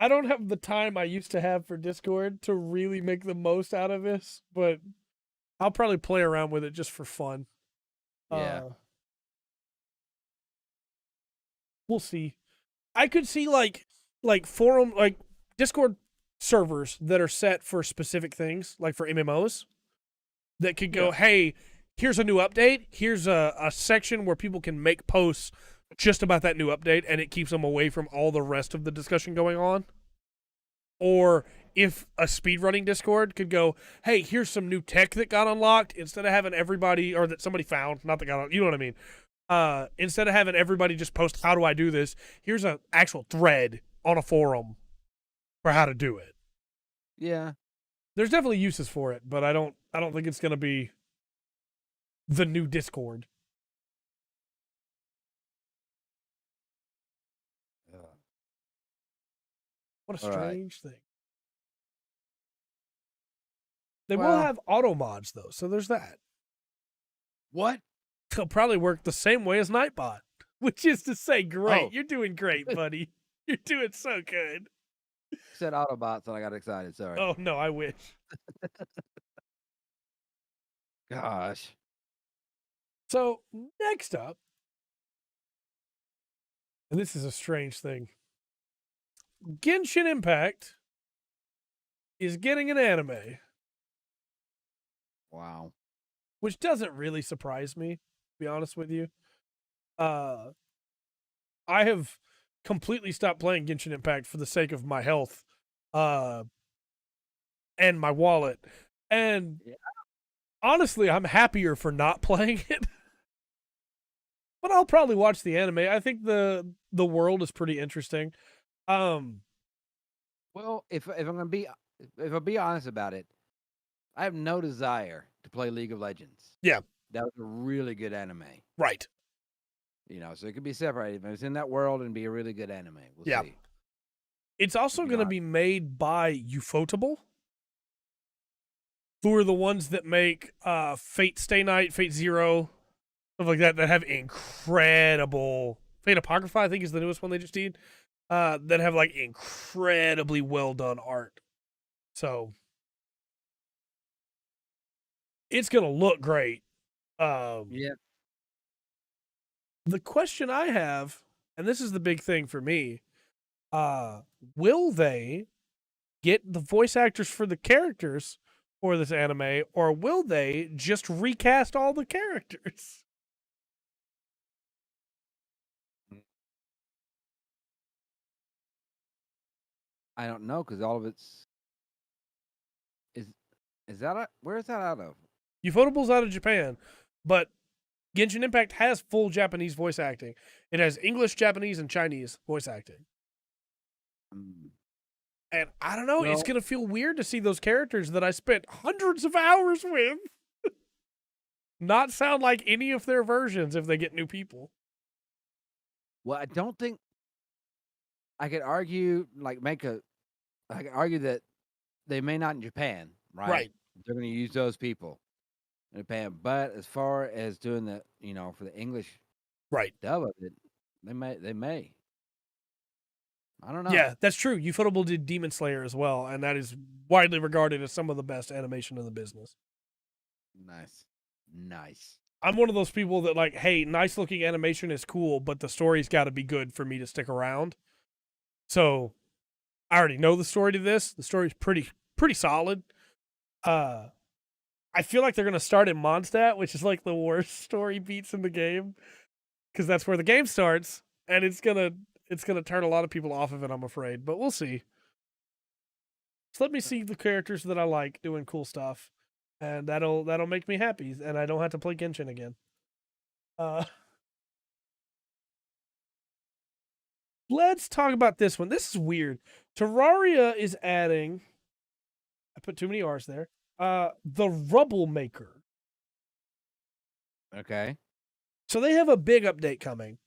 don't have the time I used to have for Discord to really make the most out of this, but I'll probably play around with it just for fun. Yeah. We'll see. I could see like forum, like Discord servers that are set for specific things, like for MMOs, that could go, hey, here's a new update. Here's a section where people can make posts just about that new update, and it keeps them away from all the rest of the discussion going on. Or if a speedrunning Discord could go, hey, here's some new tech that got unlocked, instead of having everybody, or that somebody found, not that got unlocked, you know what I mean? Instead of having everybody just post, how do I do this? Here's an actual thread on a forum for how to do it. Yeah. There's definitely uses for it, but I don't think it's going to be the new Discord. What a strange thing. They will have auto mods, though, so there's that. What? They'll probably work the same way as Nightbot, which is to say, great. Oh. You're doing great, buddy. You're doing so good. You said Autobots, and I got excited. Sorry. Oh, no, I wish. Gosh. So, next up, and this is a strange thing, Genshin Impact is getting an anime. Wow. which doesn't really surprise me, to be honest with you. I have completely stopped playing Genshin Impact for the sake of my health, and my wallet. And Yeah. honestly, I'm happier for not playing it. But I'll probably watch the anime. I think the world is pretty interesting. Well, if I'll be honest about it, I have no desire to play League of Legends. Yeah. That was a really good anime. Right. So it could be separated. If it's in that world and be a really good anime. We'll Yeah. see. It's also You going to know, be made by Ufotable, who are the ones that make Fate Stay Night, Fate Zero, stuff like that have incredible... Fate Apocrypha, I think, is the newest one they just did. That have like incredibly well done art. So it's gonna look great. Yeah. The question I have, and this is the big thing for me, will they get the voice actors for the characters for this anime, or will they just recast all the characters? I don't know because all of it's is that where is that out of? Ufotable's out of Japan, but Genshin Impact has full Japanese voice acting. It has English, Japanese, and Chinese voice acting. Mm. And I don't know, it's Well, going to feel weird to see those characters that I spent hundreds of hours with not sound like any of their versions if they get new people. I don't think I could argue I could argue that they may not in Japan, right? Right. They're going to use those people in Japan, but as far as doing the for the English Right. dub of it, they may. I don't know. Yeah, that's true. Ufotable did Demon Slayer as well, and that is widely regarded as some of the best animation in the business. Nice. I'm one of those people that like, hey, nice looking animation is cool, but the story's got to be good for me to stick around. So I already know the story to this. The story's pretty solid. I feel like they're gonna start in Mondstadt, which is like the worst story beats in the game, because that's where the game starts, and it's gonna turn a lot of people off of it, I'm afraid. But we'll see. So let me see the characters that I like doing cool stuff, and that'll make me happy, and I don't have to play Genshin again. Let's talk about this one. This is weird. Terraria is adding... I put too many R's there. The Rubblemaker. Okay. So they have a big update coming.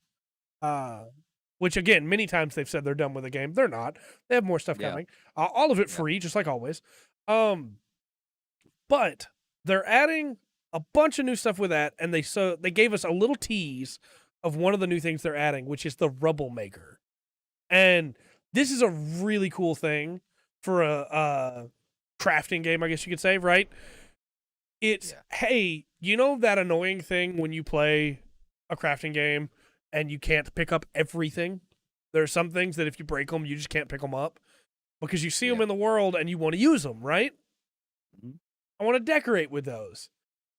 Which, again, many times they've said they're done with the game. They're not. They have more stuff coming. All of it free, just like always. But they're adding a bunch of new stuff with that, and they gave us a little tease of one of the new things they're adding, which is the Rubblemaker. And this is a really cool thing for a crafting game, I guess you could say, right? It's, hey, you know that annoying thing when you play a crafting game and you can't pick up everything? There are some things that if you break them, you just can't pick them up because you see them in the world and you want to use them, right? Mm-hmm. I want to decorate with those.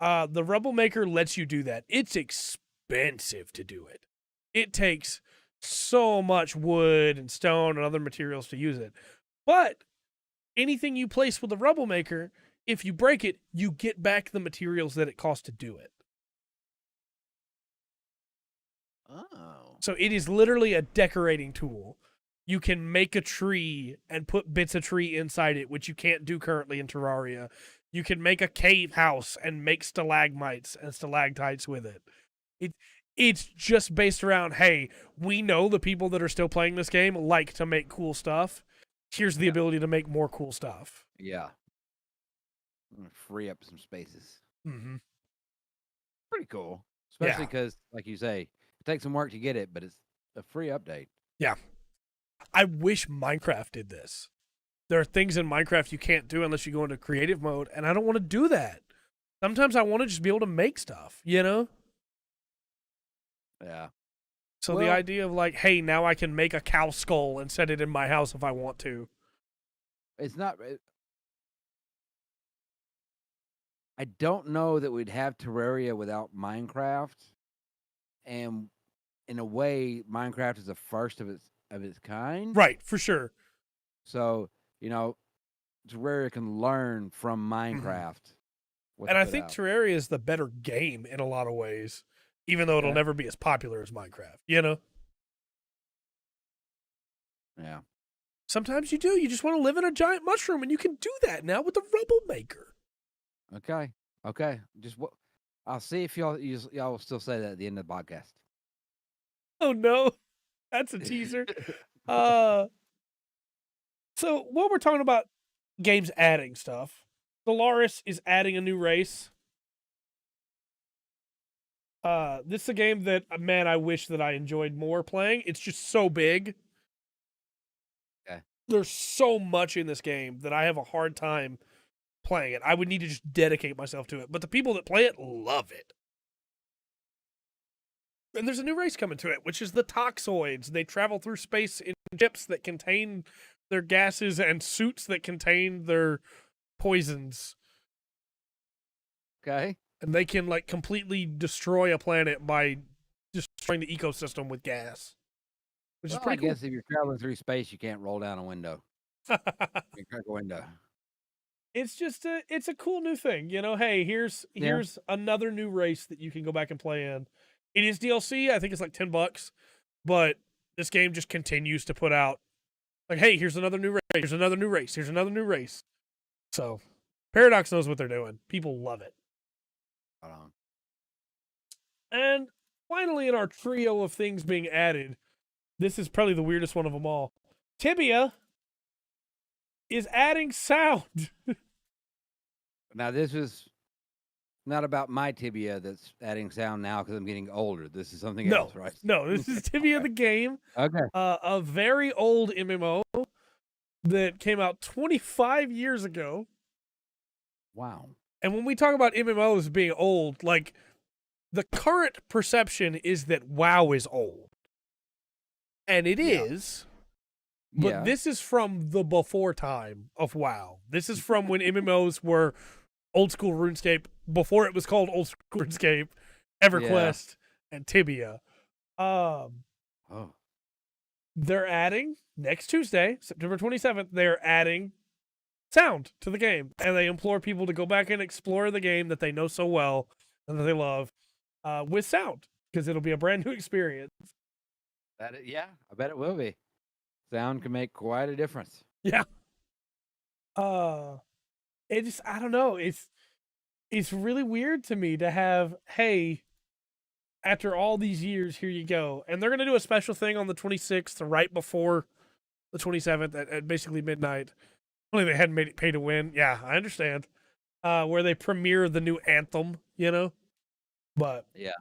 The Rubblemaker lets you do that. It's expensive to do it. It takes so much wood and stone and other materials to use it. But anything you place with the Rubblemaker, if you break it, you get back the materials that it cost to do it. Oh. So it is literally a decorating tool. You can make a tree and put bits of tree inside it, which you can't do currently in Terraria. You can make a cave house and make stalagmites and stalactites with it. It's just based around, hey, we know the people that are still playing this game like to make cool stuff. Here's the ability to make more cool stuff. Yeah. I'm gonna free up some spaces. Mm-hmm. Pretty cool. Especially because, like you say, it takes some work to get it, but it's a free update. Yeah. I wish Minecraft did this. There are things in Minecraft you can't do unless you go into creative mode, and I don't want to do that. Sometimes I want to just be able to make stuff, you know? Yeah. So the idea of like, hey, now I can make a cow skull and set it in my house if I want to. It's not... I don't know that we'd have Terraria without Minecraft, and in a way, Minecraft is the first of its kind. Right, for sure. So Terraria can learn from Mhm. Minecraft. What And to I put think out. Terraria is the better game in a lot of ways, even though it'll Okay. never be as popular as Minecraft. You know, Yeah. sometimes you do. You just want to live in a giant mushroom, and you can do that now with the Rubblemaker. Okay. Okay. Just what? I'll see if y'all will still say that at the end of the podcast. Oh no, that's a teaser. So while we're talking about games adding stuff, Stellaris is adding a new race. This is a game that, man, I wish that I enjoyed more playing. It's just so big. Okay. There's so much in this game that I have a hard time playing it. I would need to just dedicate myself to it. But the people that play it love it. And there's a new race coming to it, which is the Toxoids. They travel through space in ships that contain their gases and suits that contain their poisons. Okay. And they can like completely destroy a planet by destroying the ecosystem with gas. Which is I pretty cool. guess if you're traveling through space, you can't roll down a window. You can crack a window. It's just it's a cool new thing, you know. Hey, here's another new race that you can go back and play in. It is DLC. I think it's like $10, but this game just continues to put out like, hey, here's another new race. Here's another new race. Here's another new race. So Paradox knows what they're doing. People love it. Hold on. And finally, in our trio of things being added, this is probably the weirdest one of them all. Tibia is adding sound. Now this is not about my tibia that's adding sound now because I'm getting older. This is something else, right? No, this is Tibia the game. Okay. A very old MMO that came out 25 years ago. Wow. And when we talk about MMOs being old, like the current perception is that WoW is old. And it is. But this is from the before time of WoW. This is from when MMOs were old school RuneScape, before it was called old school RuneScape, EverQuest, and Tibia. They're adding, next Tuesday, September 27th, they're adding sound to the game. And they implore people to go back and explore the game that they know so well and that they love with sound, because it'll be a brand new experience. I bet it will be. Sound can make quite a difference. Yeah. It just, I don't know. It's really weird to me to have, hey, after all these years, here you go. And they're going to do a special thing on the 26th, right before the 27th at basically midnight. Only they hadn't made it pay to win. Yeah, I understand. Where they premiere the new anthem, you know? But yeah,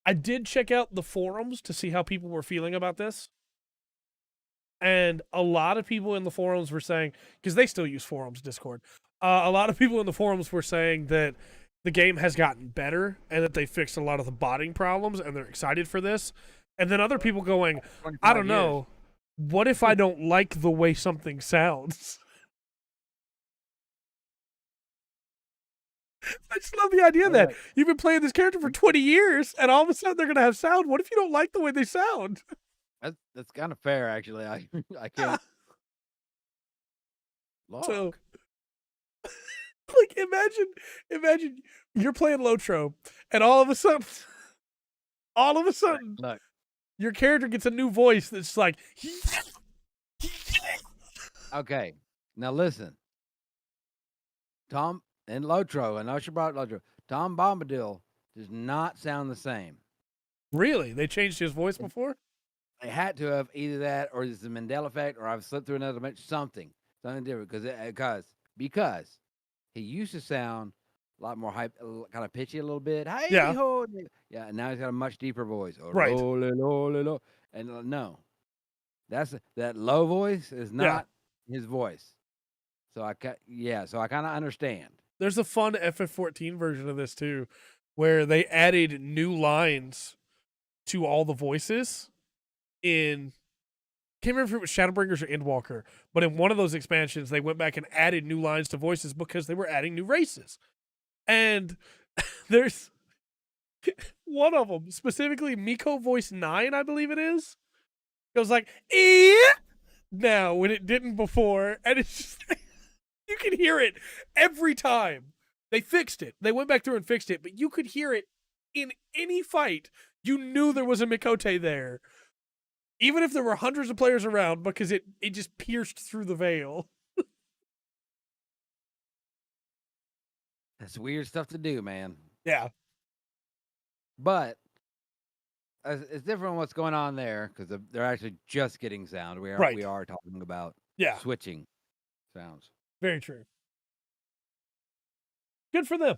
I did check out the forums to see how people were feeling about this. And a lot of people in the forums were saying, because they still use forums, Discord, a lot of people in the forums were saying that the game has gotten better and that they fixed a lot of the botting problems and they're excited for this. And then other people going, I don't know, what if I don't like the way something sounds? I just love the idea that you've been playing this character for 20 years and all of a sudden they're going to have sound. What if you don't like the way they sound? That's kind of fair, actually. I can't. So, like, imagine you're playing Lotro, and all of a sudden, Look. your character gets a new voice that's like, okay, now listen. Tom and Lotro, and Usher brought Lotro. Tom Bombadil does not sound the same. Really? They changed his voice before? They had to have either that, or it's the Mandela effect, or I've slipped through another dimension. Something different, because he used to sound a lot more hype, kind of pitchy a little bit. Hey, Yeah. Yeah, and now he's got a much deeper voice. Right. And no, that low voice is not his voice. So I kind of understand. There's a fun FF14 version of this too, where they added new lines to all the voices in, can't remember if it was Shadowbringers or Endwalker, but in one of those expansions, they went back and added new lines to voices because they were adding new races. And there's one of them, specifically Miko Voice 9, I believe it is. It was like, now, when it didn't before. And it's just, you can hear it every time. They fixed it. They went back through and fixed it, but you could hear it in any fight. You knew there was a Mikote there. Even if there were hundreds of players around, because it just pierced through the veil. That's weird stuff to do, man. Yeah. But it's different what's going on there because they're actually just getting sound. We are talking about switching sounds. Very true. Good for them.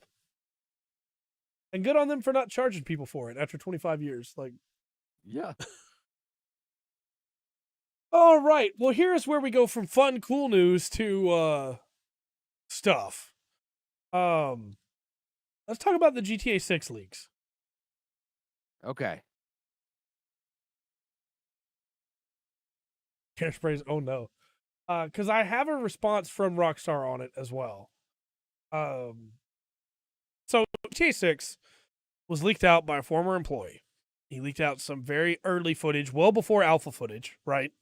And good on them for not charging people for it after 25 years. Like, yeah. All right. Well, here's where we go from fun, cool news to stuff. Let's talk about the GTA 6 leaks. Okay. Catchphrase, oh no. Because I have a response from Rockstar on it as well. So GTA 6 was leaked out by a former employee. He leaked out some very early footage, well before alpha footage, right?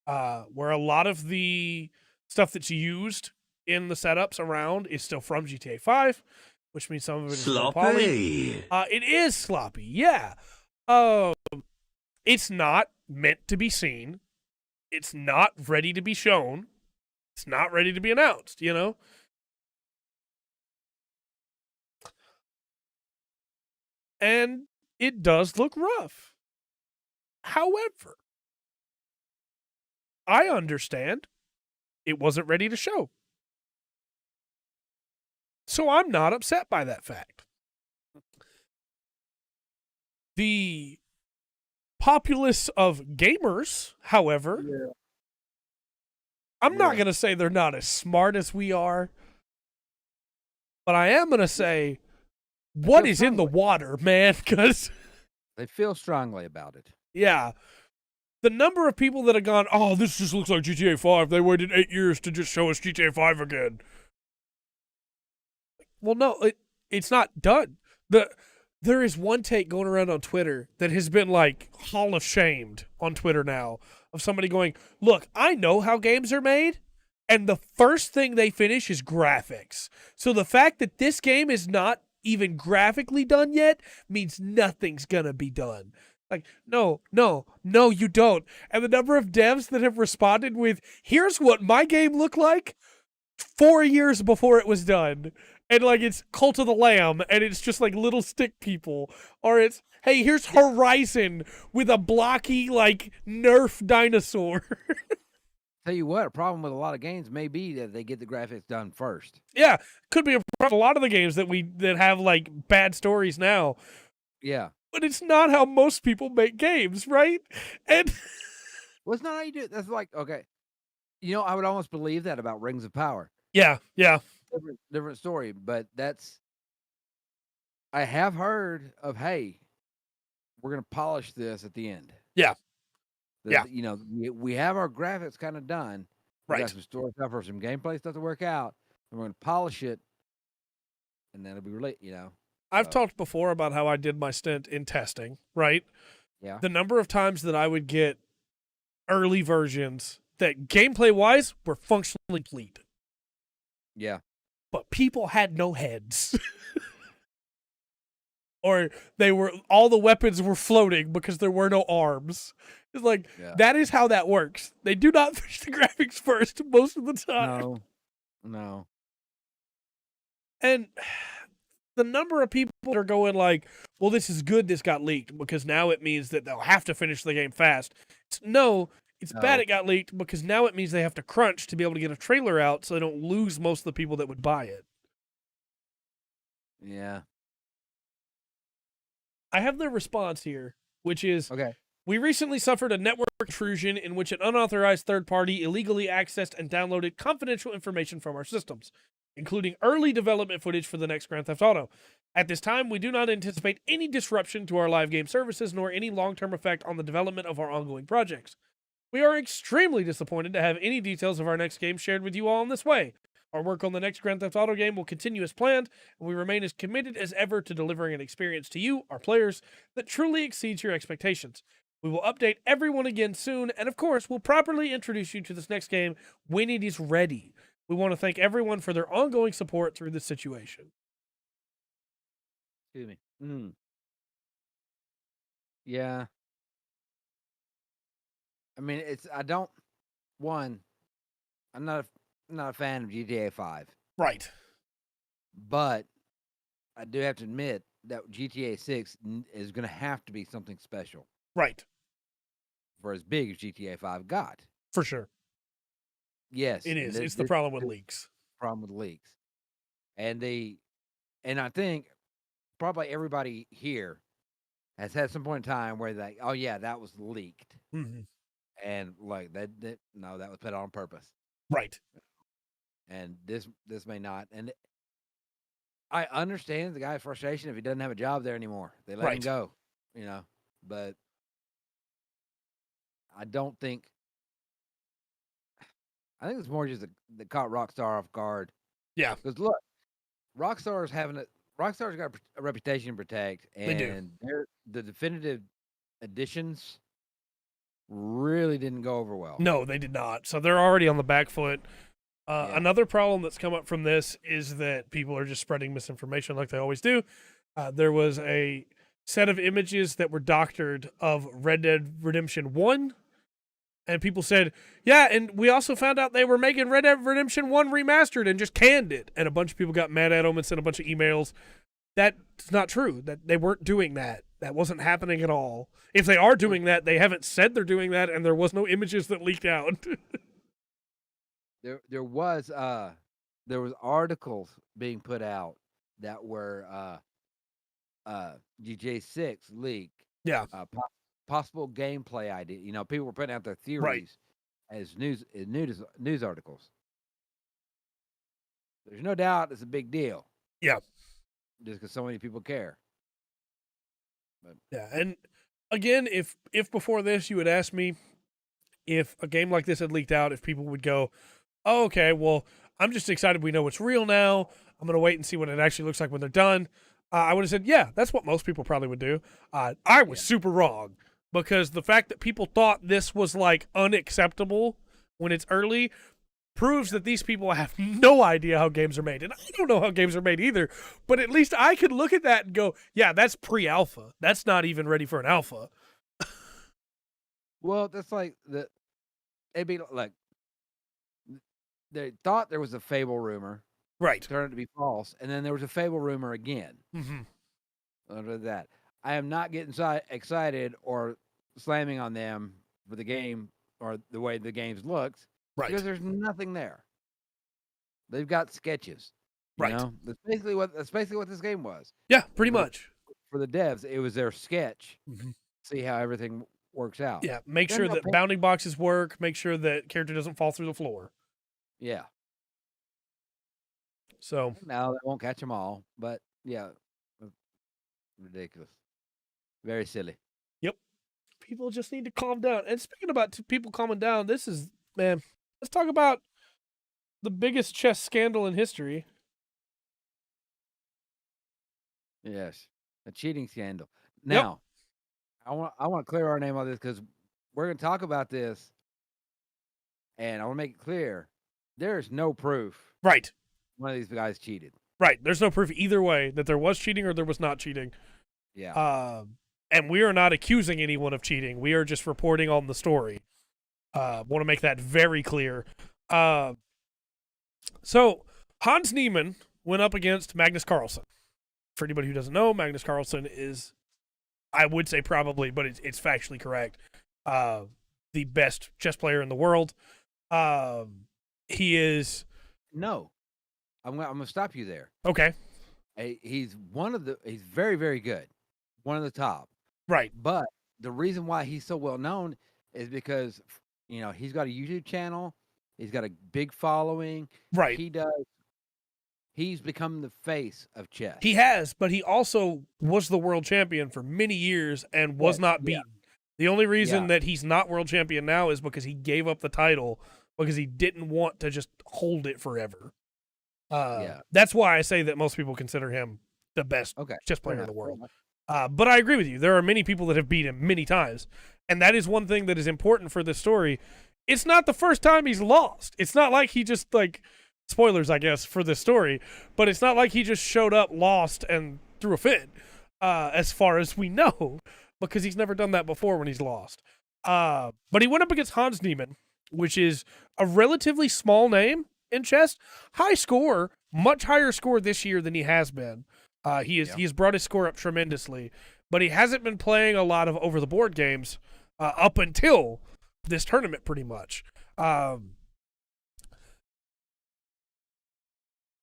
Where a lot of the stuff that's used in the setups around is still from GTA 5, which means some of it is still poly. It is sloppy, yeah. It's not meant to be seen. It's not ready to be shown. It's not ready to be announced, you know? And it does look rough. However, I understand it wasn't ready to show. So I'm not upset by that fact. The populace of gamers, however, I'm not going to say they're not as smart as we are, but I am going to say, what is in the water, man? Because they feel strongly about it. Yeah. The number of people that have gone, oh, this just looks like GTA 5. They waited 8 years to just show us GTA 5 again. Well, no, it's not done. There is one take going around on Twitter that has been like hall of shamed on Twitter now of somebody going, look, I know how games are made, and the first thing they finish is graphics. So the fact that this game is not even graphically done yet means nothing's gonna be done. Like, no, you don't. And the number of devs that have responded with, here's what my game looked like 4 years before it was done. And like, it's Cult of the Lamb, and it's just like little stick people. Or it's, hey, here's Horizon with a blocky, like, Nerf dinosaur. Tell you what, a problem with a lot of games may be that they get the graphics done first. Yeah, could be a problem. A lot of the games that have like bad stories now. Yeah. But it's not how most people make games, right? And well, it's not how you do it. That's like, okay. You know, I would almost believe that about Rings of Power. Yeah. Different story, but I have heard of, hey, we're going to polish this at the end. Yeah. You know, we have our graphics kind of done. We got some story stuff or some gameplay stuff to work out, and we're going to polish it, and then it'll be really, you know. I've talked before about how I did my stint in testing, right? Yeah. The number of times that I would get early versions that gameplay-wise were functionally complete. Yeah. But people had no heads. Or all the weapons were floating because there were no arms. It's like, that is how that works. They do not finish the graphics first most of the time. No. And the number of people that are going like, well, this is good this got leaked because now it means that they'll have to finish the game fast. It's bad it got leaked because now it means they have to crunch to be able to get a trailer out so they don't lose most of the people that would buy it. Yeah. I have their response here, which is, okay. We recently suffered a network intrusion in which an unauthorized third party illegally accessed and downloaded confidential information from our systems, including early development footage for the next Grand Theft Auto. At this time, we do not anticipate any disruption to our live game services nor any long-term effect on the development of our ongoing projects. We are extremely disappointed to have any details of our next game shared with you all in this way. Our work on the next Grand Theft Auto game will continue as planned, and we remain as committed as ever to delivering an experience to you, our players, that truly exceeds your expectations. We will update everyone again soon, and of course, we'll properly introduce you to this next game when it is ready. We want to thank everyone for their ongoing support through this situation. Excuse me. Yeah. I mean, I'm not a fan of GTA 5, Right. but I do have to admit that GTA 6 is going to have to be something special Right. for as big as GTA 5 got. For sure. Yes, It is. It's the problem with leaks. Problem with leaks, and I think probably everybody here has had some point in time where they, oh yeah, that was leaked, Mm-hmm. and like that no, that was put on purpose, Right. and this may not, and I understand the guy's frustration if he doesn't have a job there anymore. They let him Right. go, but I don't think. I think it's more just that caught Rockstar off guard. Yeah. Because look, Rockstar's got a reputation to protect, They do. and the definitive editions really didn't go over well. No, they did not. So they're already on the back foot. Yeah. Another problem that's come up from this is that people are just spreading misinformation like they always do. There was a set of images that were doctored of Red Dead Redemption 1. And people said, yeah, and we also found out they were making Red Dead Redemption 1 remastered and just canned it. And a bunch of people got mad at them and sent a bunch of emails. That's not true. That they weren't doing that. That wasn't happening at all. If they are doing that, they haven't said they're doing that, and there was no images that leaked out. There was articles being put out that were GTA 6 leak. Yeah. Possible gameplay idea. People were putting out their theories Right. as news articles. There's no doubt it's a big deal. Yeah. Just because so many people care. But Yeah, and again, if before this you had asked me if a game like this had leaked out, if people would go, oh, okay, well, I'm just excited we know it's real now. I'm going to wait and see what it actually looks like when they're done. I would have said, yeah, that's what most people probably would do. I was super wrong, because the fact that people thought this was like unacceptable when it's early proves that these people have no idea how games are made. And I don't know how games are made either, but at least I could look at that and go, yeah, that's pre-alpha. That's not even ready for an alpha. well, that's like it'd be like they thought there was a Fable rumor, Right. turned out to be false, and then there was a Fable rumor again. Mm-hmm. Under that, I am not getting excited or slamming on them for the game or the way the game looks, Right. because there's nothing there. They've got sketches. Right. That's basically what this game was. Yeah, pretty much. For the devs, it was their sketch. Mm-hmm. See how everything works out. Yeah, make Then sure they'll that paint- bounding boxes work, make sure that character doesn't fall through the floor. Yeah. So, Now that won't catch them all, but yeah, ridiculous. Very silly. people just need to calm down. And speaking about people calming down, let's talk about the biggest chess scandal in history. Yes, a cheating scandal. Now, I want to clear our name on this, because we're going to talk about this, and I want to make it clear there is no proof Right. one of these guys cheated. Right. There's no proof either way that there was cheating or there was not cheating. Yeah. And we are not accusing anyone of cheating. We are just reporting on the story. Want to make that very clear. So Hans Niemann went up against Magnus Carlsen. For anybody who doesn't know, Magnus Carlsen is, I would say probably, but it's factually correct, the best chess player in the world. He is... No. I'm gonna stop you there. Okay. He's very, very good. One of the top. Right. But the reason why he's so well known is because, he's got a YouTube channel. He's got a big following. Right. He's become the face of chess. He has, but he also was the world champion for many years and was not beaten. The only reason that he's not world champion now is because he gave up the title because he didn't want to just hold it forever. That's why I say that most people consider him the best Okay. chess Fair player in the enough, world. fair enough. But I agree with you. There are many people that have beat him many times. And that is one thing that is important for this story. It's not the first time he's lost. It's not like he just, like, spoilers, I guess, for this story, but it's not like he just showed up, lost, and threw a fit, as far as we know, because he's never done that before when he's lost. But he went up against Hans Niemann, which is a relatively small name in chess. High score, much higher score this year than he has been. He has brought his score up tremendously, but he hasn't been playing a lot of over-the-board games up until this tournament, pretty much.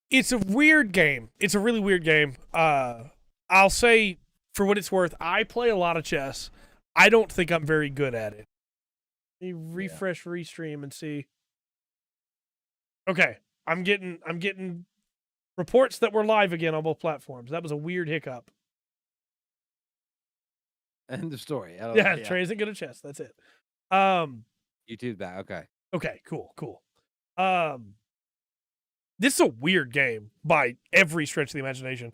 It's a weird game. It's a really weird game. I'll say, for what it's worth, I play a lot of chess. I don't think I'm very good at it. Let me refresh, restream, and see. Okay, I'm getting reports that we're live again on both platforms. That was a weird hiccup. End of story. Trey isn't good at chess. That's it. YouTube's back. Okay. Okay, cool. This is a weird game by every stretch of the imagination.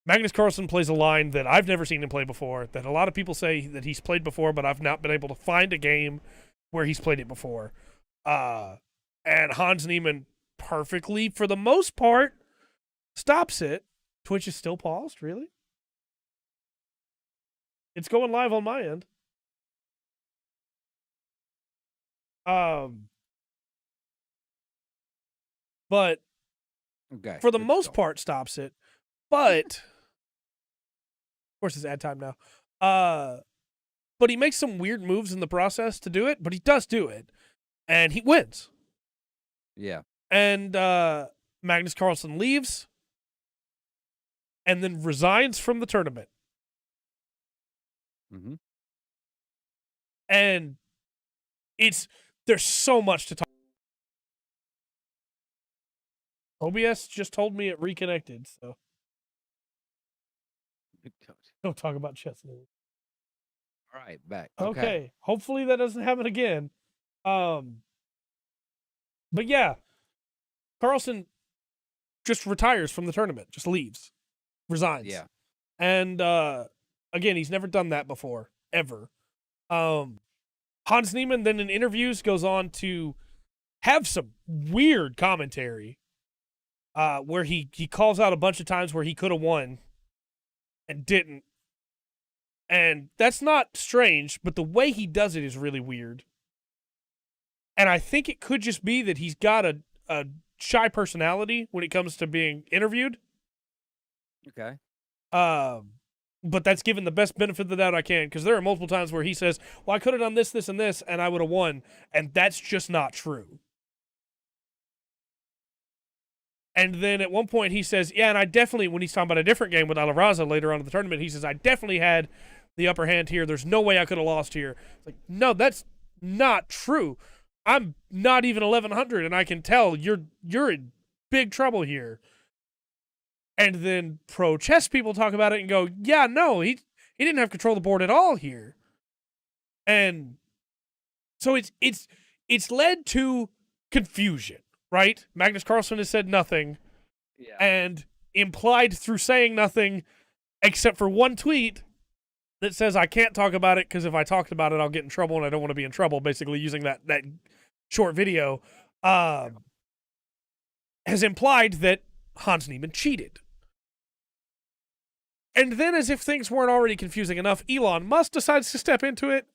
Magnus Carlsen plays a line that I've never seen him play before, that a lot of people say that he's played before, but I've not been able to find a game where he's played it before. And Hans Niemann perfectly, for the most part, stops it. Twitch is still paused, really? It's going live on my end. But Okay. for the most part, stops it. But of course, it's ad time now. But he makes some weird moves in the process to do it, but he does do it, and he wins. Yeah. And Magnus Carlsen leaves, and then resigns from the tournament. Mm-hmm. And there's so much to talk. OBS just told me it reconnected, so don't talk about chess anymore. All right, back. Okay. Hopefully that doesn't happen again. But yeah, Carlsen just retires from the tournament, just leaves, resigns. Yeah. And again, he's never done that before, ever. Hans Niemann then in interviews goes on to have some weird commentary, where he calls out a bunch of times where he could have won and didn't. And that's not strange, but the way he does it is really weird. And I think it could just be that he's got a shy personality when it comes to being interviewed. Okay. But that's given the best benefit of the doubt I can, because there are multiple times where he says, well, I could have done this, this, and this, and I would have won. And that's just not true. And then at one point he says, yeah, and I definitely, when he's talking about a different game with Alaraza later on in the tournament, he says, I definitely had the upper hand here. There's no way I could have lost here. It's like, no, that's not true. I'm not even 1100, and I can tell you're in big trouble here. And then pro chess people talk about it and go, yeah, no, he didn't have control of the board at all here. And so it's led to confusion, right? Magnus Carlsen has said nothing. Yeah. And implied through saying nothing, except for one tweet that says, I can't talk about it because if I talked about it, I'll get in trouble, and I don't want to be in trouble, basically using that short video, has implied that Hans Niemann cheated. And then, as if things weren't already confusing enough, Elon Musk decides to step into it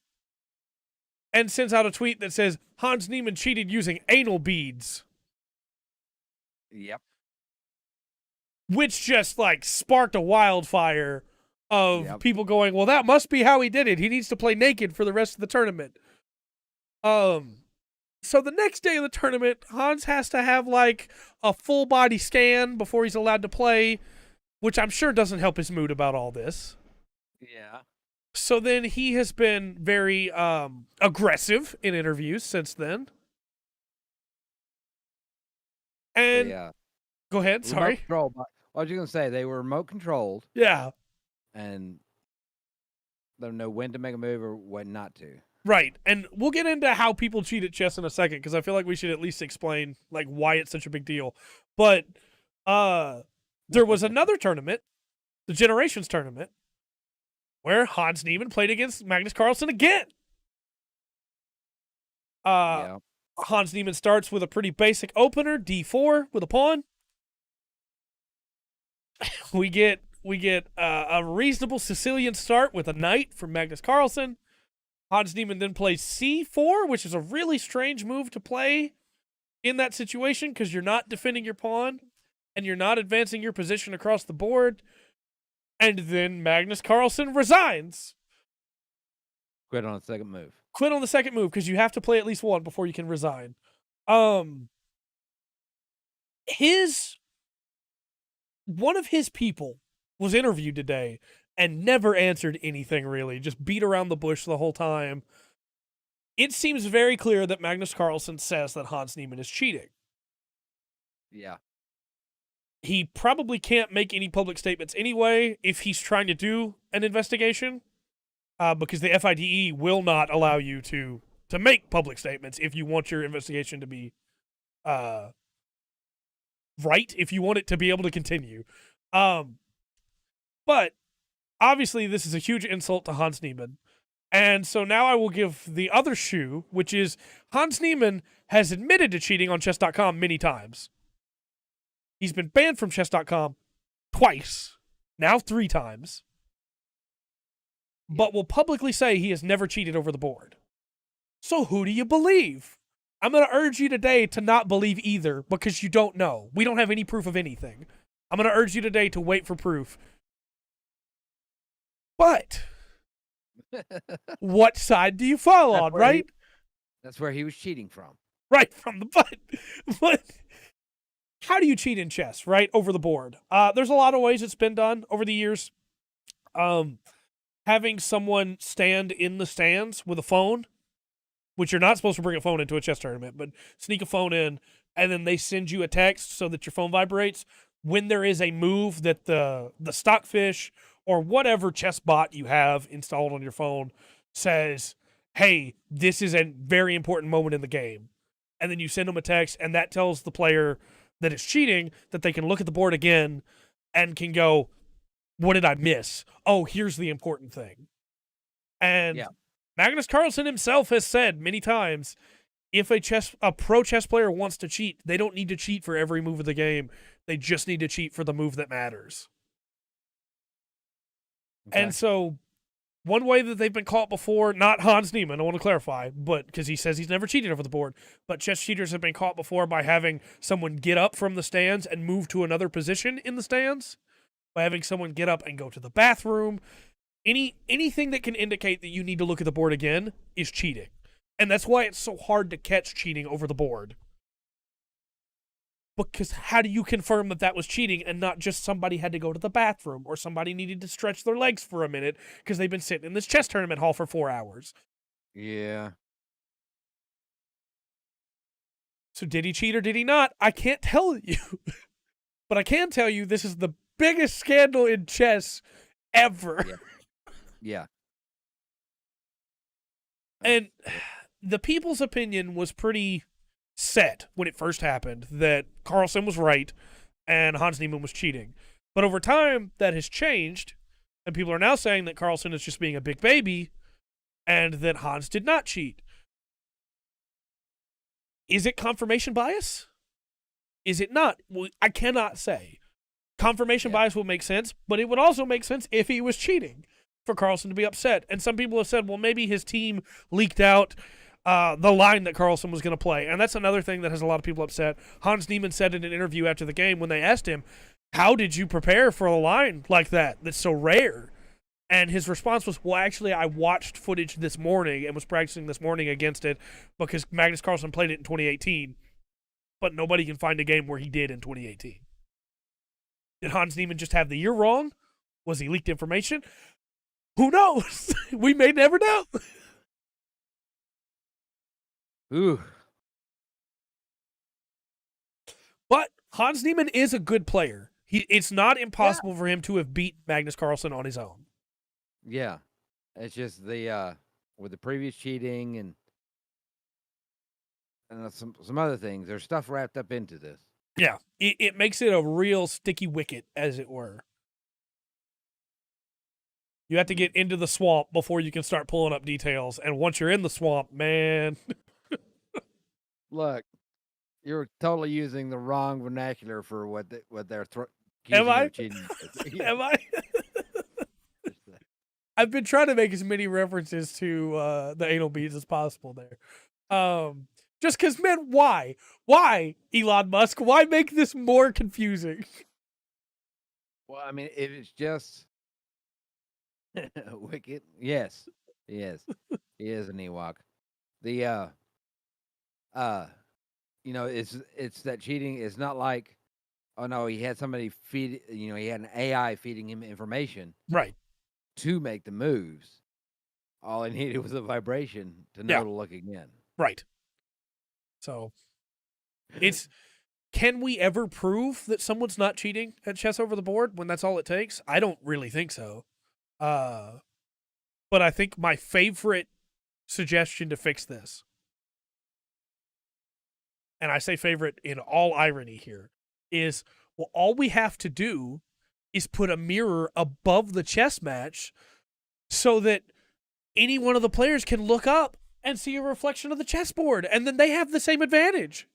and sends out a tweet that says, Hans Niemann cheated using anal beads. Yep. Which just, like, sparked a wildfire of people going, well, that must be how he did it. He needs to play naked for the rest of the tournament. So the next day of the tournament, Hans has to have, like, a full-body scan before he's allowed to play, which I'm sure doesn't help his mood about all this. Yeah. So then he has been very aggressive in interviews since then. And go ahead, sorry. What was you going to say? They were remote controlled. Yeah. And they don't know when to make a move or when not to. Right. And we'll get into how people cheat at chess in a second, because I feel like we should at least explain like why it's such a big deal. But There was another tournament, the Generations tournament, where Hans Niemann played against Magnus Carlsen again. Yeah. Hans Niemann starts with a pretty basic opener, D4 with a pawn. We get a reasonable Sicilian start with a knight from Magnus Carlsen. Hans Niemann then plays C4, which is a really strange move to play in that situation because you're not defending your pawn and you're not advancing your position across the board. And then Magnus Carlsen resigns. Quit on the second move. Quit on the second move because you have to play at least one before you can resign. One of his people was interviewed today and never answered anything really, just beat around the bush the whole time. It seems very clear that Magnus Carlsen says that Hans Niemann is cheating. Yeah. He probably can't make any public statements anyway if he's trying to do an investigation, because the FIDE will not allow you to make public statements if you want your investigation to be right, if you want it to be able to continue. But obviously this is a huge insult to Hans Niemann. And so now I will give the other shoe, which is Hans Niemann has admitted to cheating on chess.com many times. He's been banned from chess.com twice, now 3 times, but will publicly say he has never cheated over the board. So who do you believe? I'm going to urge you today to not believe either because you don't know. We don't have any proof of anything. I'm going to urge you today to wait for proof. But what side do you fall on, right? That's where he was cheating from. Right, from the butt. But how do you cheat in chess, right, over the board? There's a lot of ways it's been done over the years. Having someone stand in the stands with a phone, which you're not supposed to bring a phone into a chess tournament, but sneak a phone in, and then they send you a text so that your phone vibrates when there is a move that the Stockfish or whatever chess bot you have installed on your phone says, hey, this is a very important moment in the game. And then you send them a text, and that tells the player that is cheating that they can look at the board again and can go, what did I miss? Oh, here's the important thing. And Magnus Carlsen himself has said many times, if a pro chess player wants to cheat, they don't need to cheat for every move of the game. They just need to cheat for the move that matters. Okay. And so one way that they've been caught before, not Hans Niemann, I want to clarify, but because he says he's never cheated over the board, but chess cheaters have been caught before by having someone get up from the stands and move to another position in the stands, by having someone get up and go to the bathroom. Anything that can indicate that you need to look at the board again is cheating. And that's why it's so hard to catch cheating over the board. Because how do you confirm that that was cheating and not just somebody had to go to the bathroom or somebody needed to stretch their legs for a minute because they've been sitting in this chess tournament hall for 4 hours? Yeah. So did he cheat or did he not? I can't tell you. But I can tell you this is the biggest scandal in chess ever. Yeah. And the people's opinion was pretty set when it first happened that Carlsen was right and Hans Niemann was cheating. But over time, that has changed, and people are now saying that Carlsen is just being a big baby and that Hans did not cheat. Is it confirmation bias? Is it not? Well, I cannot say. Confirmation bias would make sense, but it would also make sense if he was cheating for Carlsen to be upset. And some people have said, well, maybe his team leaked out the line that Carlsen was going to play. And that's another thing that has a lot of people upset. Hans Niemann said in an interview after the game when they asked him, how did you prepare for a line like that that's so rare? And his response was, well, actually, I watched footage this morning and was practicing this morning against it because Magnus Carlsen played it in 2018, but nobody can find a game where he did in 2018. Did Hans Niemann just have the year wrong? Was he leaked information? Who knows? We may never know. Ooh. But Hans Niemann is a good player. It's not impossible for him to have beat Magnus Carlsen on his own. Yeah. It's just the with the previous cheating and some other things. There's stuff wrapped up into this. Yeah, it makes it a real sticky wicket, as it were. You have to get into the swamp before you can start pulling up details, and once you're in the swamp, man. Look, you're totally using the wrong vernacular for what they're Am accusing you I? of cheating with. Am I? I've been trying to make as many references to the anal beads as possible there. Just because, man, why? Why, Elon Musk? Why make this more confusing? Well, I mean, if it's just Wicked, yes, he is. He is an Ewok. The it's that cheating. It's not like, oh no, he had somebody feed. He had an AI feeding him information Right. to make the moves. All he needed was a vibration to know to look again. Right. So, can we ever prove that someone's not cheating at chess over the board when that's all it takes? I don't really think so. But I think my favorite suggestion to fix this, and I say favorite in all irony here, is, well, all we have to do is put a mirror above the chess match so that any one of the players can look up and see a reflection of the chessboard, and then they have the same advantage.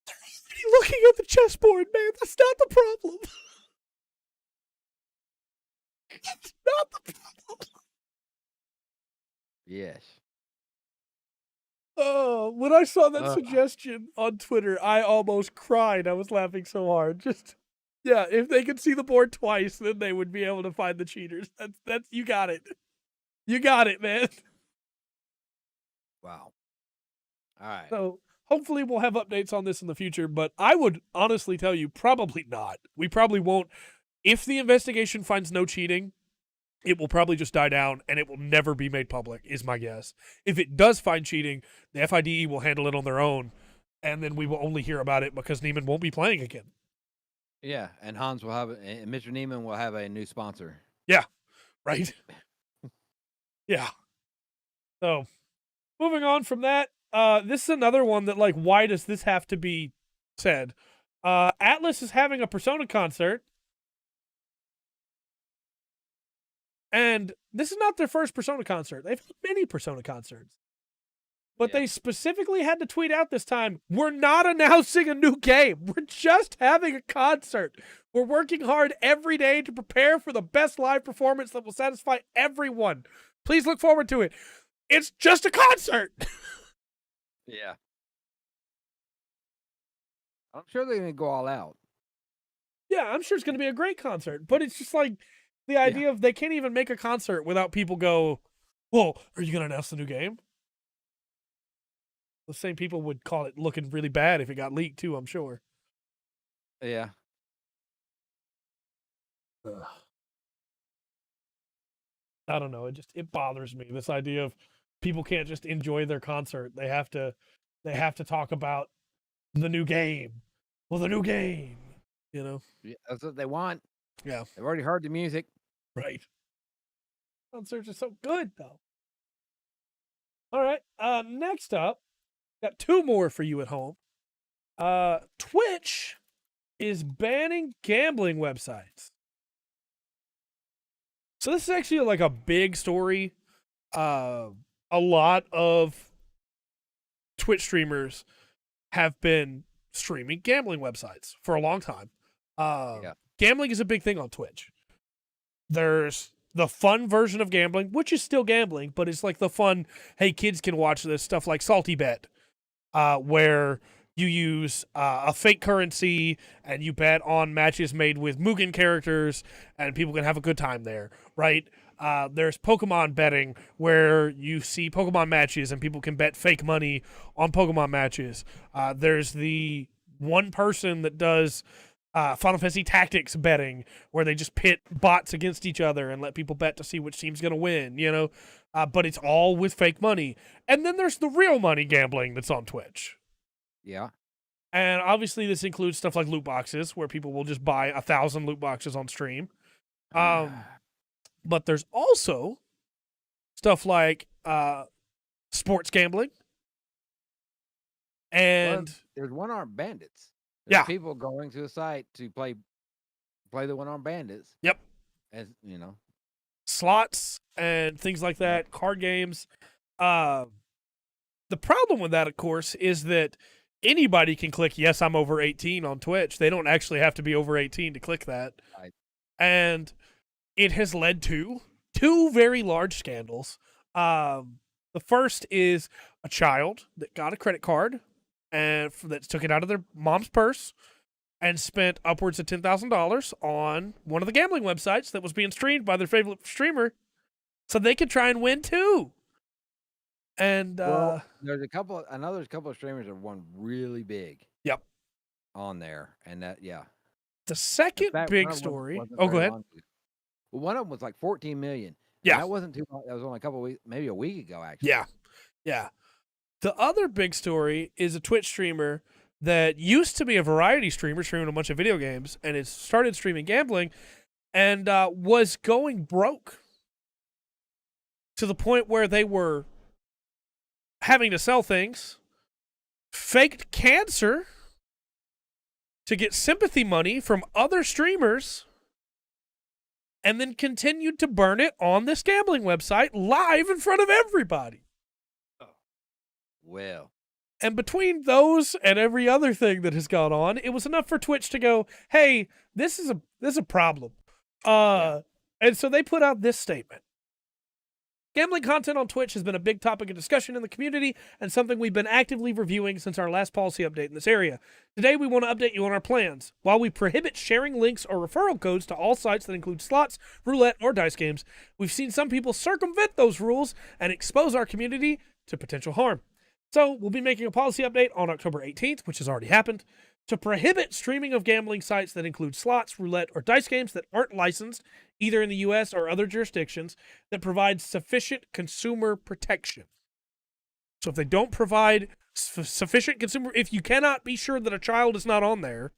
They're already looking at the chessboard, man. That's not the problem. That's not the problem. Yes. Oh, when I saw that suggestion on Twitter, I almost cried. I was laughing so hard. If they could see the board twice, then they would be able to find the cheaters. That's you got it. You got it, man. Wow. All right. So hopefully we'll have updates on this in the future, but I would honestly tell you probably not. We probably won't. If the investigation finds no cheating, it will probably just die down and it will never be made public, is my guess. If it does find cheating, the FIDE will handle it on their own, and then we will only hear about it because Neiman won't be playing again. Yeah, and and Mr. Neiman will have a new sponsor. Yeah, right? Yeah. So, moving on from that, this is another one that, like, why does this have to be said? Atlus is having a Persona concert. And this is not their first Persona concert. They've had many Persona concerts. But they specifically had to tweet out this time, we're not announcing a new game. We're just having a concert. We're working hard every day to prepare for the best live performance that will satisfy everyone. Please look forward to it. It's just a concert. Yeah. I'm sure they're going to go all out. Yeah, I'm sure it's going to be a great concert. But it's just like the idea of they can't even make a concert without people go, well, are you going to announce the new game? The same people would call it looking really bad if it got leaked too, I'm sure. Yeah. I don't know. It bothers me, this idea of people can't just enjoy their concert. They have to talk about the new game. Well, the new game, Yeah, that's what they want. Yeah. They've already heard the music. Right. Concerts are so good, though. All right. Next up, got two more for you at home. Twitch is banning gambling websites. So this is actually like a big story. A lot of Twitch streamers have been streaming gambling websites for a long time. Gambling is a big thing on Twitch. There's the fun version of gambling, which is still gambling, but it's like the fun, hey, kids can watch this stuff like Salty Bet, where you use a fake currency and you bet on matches made with Mugen characters and people can have a good time there, right? There's Pokemon betting where you see Pokemon matches and people can bet fake money on Pokemon matches. There's the one person that does Final Fantasy Tactics betting where they just pit bots against each other and let people bet to see which team's going to win, but it's all with fake money. And then there's the real money gambling that's on Twitch. Yeah. And obviously this includes stuff like loot boxes where people will just buy 1,000 loot boxes on stream. But there's also stuff like sports gambling. And there's one-armed bandits. Yeah. people going to the site to play the one-armed bandits. Yep. As you know, Slots and things like that, card games. The problem with that, of course, is that anybody can click yes, I'm over 18 on Twitch. They don't actually have to be over 18 to click that. Right. And it has led to 2 very large scandals. The first is a child that got a credit card and that took it out of their mom's purse and spent upwards of $10,000 on one of the gambling websites that was being streamed by their favorite streamer so they could try and win too. And well, there's a couple. I know there's a couple of streamers that won really big. Yep. On there, and that the second big story. Oh, go ahead. Well, one of them was like 14 million. Yeah, that wasn't too long. That was only a couple of weeks, maybe a week ago, actually. Yeah. The other big story is a Twitch streamer that used to be a variety streamer, streaming a bunch of video games, and it started streaming gambling, and was going broke to the point where they were having to sell things, faked cancer to get sympathy money from other streamers, and then continued to burn it on this gambling website live in front of everybody. Well. And between those and every other thing that has gone on, it was enough for Twitch to go, hey, this is a problem. And so they put out this statement. Gambling content on Twitch has been a big topic of discussion in the community and something we've been actively reviewing since our last policy update in this area. Today, we want to update you on our plans. While we prohibit sharing links or referral codes to all sites that include slots, roulette, or dice games, we've seen some people circumvent those rules and expose our community to potential harm. So we'll be making a policy update on October 18th, which has already happened, to prohibit streaming of gambling sites that include slots, roulette, or dice games that aren't licensed, either in the U.S. or other jurisdictions, that provide sufficient consumer protection. So if they don't provide sufficient consumer, if you cannot be sure that a child is not on there,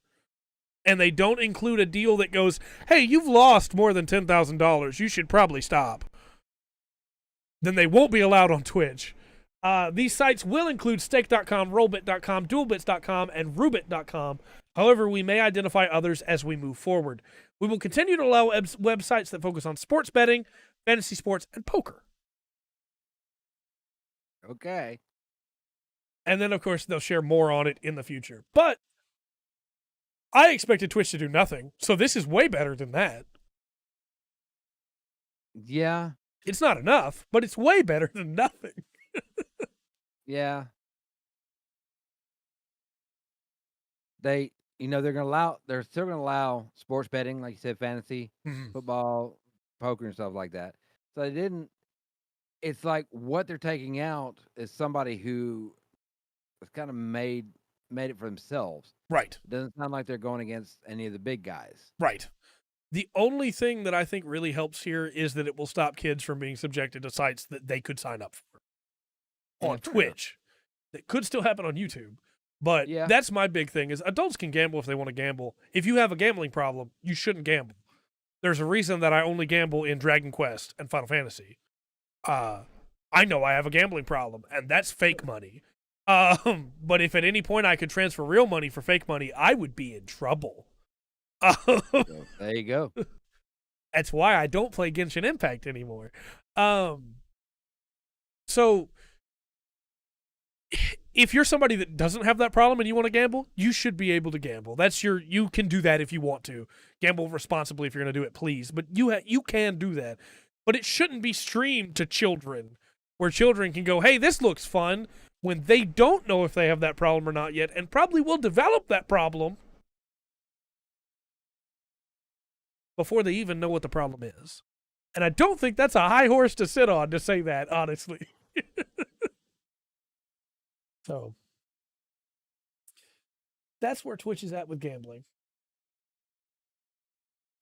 and they don't include a deal that goes, hey, you've lost more than $10,000, you should probably stop, then they won't be allowed on Twitch. These sites will include stake.com, rollbit.com, dualbits.com, and rubit.com. However, we may identify others as we move forward. We will continue to allow websites that focus on sports betting, fantasy sports, and poker. Okay. And then, of course, they'll share more on it in the future. But I expected Twitch to do nothing, so this is way better than that. Yeah. It's not enough, but it's way better than nothing. Yeah. They're still gonna allow sports betting, like you said, fantasy, football, poker, and stuff like that. So it's like what they're taking out is somebody who has kind of made it for themselves. Right. It doesn't sound like they're going against any of the big guys. Right. The only thing that I think really helps here is that it will stop kids from being subjected to sites that they could sign up for on Twitch. That could still happen on YouTube. But that's my big thing is adults can gamble if they want to gamble. If you have a gambling problem, you shouldn't gamble. There's a reason that I only gamble in Dragon Quest and Final Fantasy. I know I have a gambling problem, and that's fake money. But if at any point I could transfer real money for fake money, I would be in trouble. There you go. That's why I don't play Genshin Impact anymore. So if you're somebody that doesn't have that problem and you want to gamble, you should be able to gamble. You can do that if you want to. Gamble responsibly if you're going to do it, please. But you can do that. But it shouldn't be streamed to children where children can go, hey, this looks fun, when they don't know if they have that problem or not yet and probably will develop that problem before they even know what the problem is. And I don't think that's a high horse to sit on to say that, honestly. So that's where Twitch is at with gambling.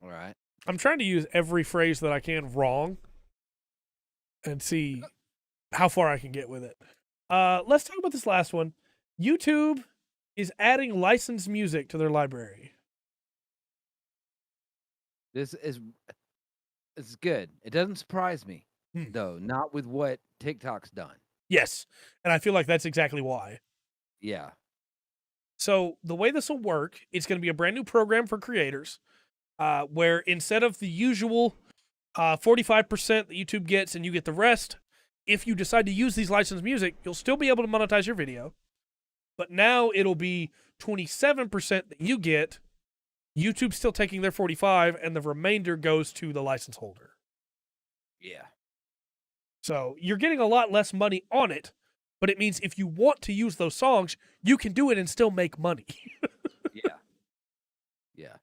All right. I'm trying to use every phrase that I can wrong and see how far I can get with it. Let's talk about this last one. YouTube is adding licensed music to their library. It's good. It doesn't surprise me, though, not with what TikTok's done. Yes, and I feel like that's exactly why. Yeah. So the way this will work, it's going to be a brand new program for creators, where instead of the usual 45% that YouTube gets and you get the rest, if you decide to use these licensed music, you'll still be able to monetize your video. But now it'll be 27% that you get. YouTube's still taking their 45, and the remainder goes to the license holder. Yeah. So you're getting a lot less money on it, but it means if you want to use those songs, you can do it and still make money. Yeah. Yeah.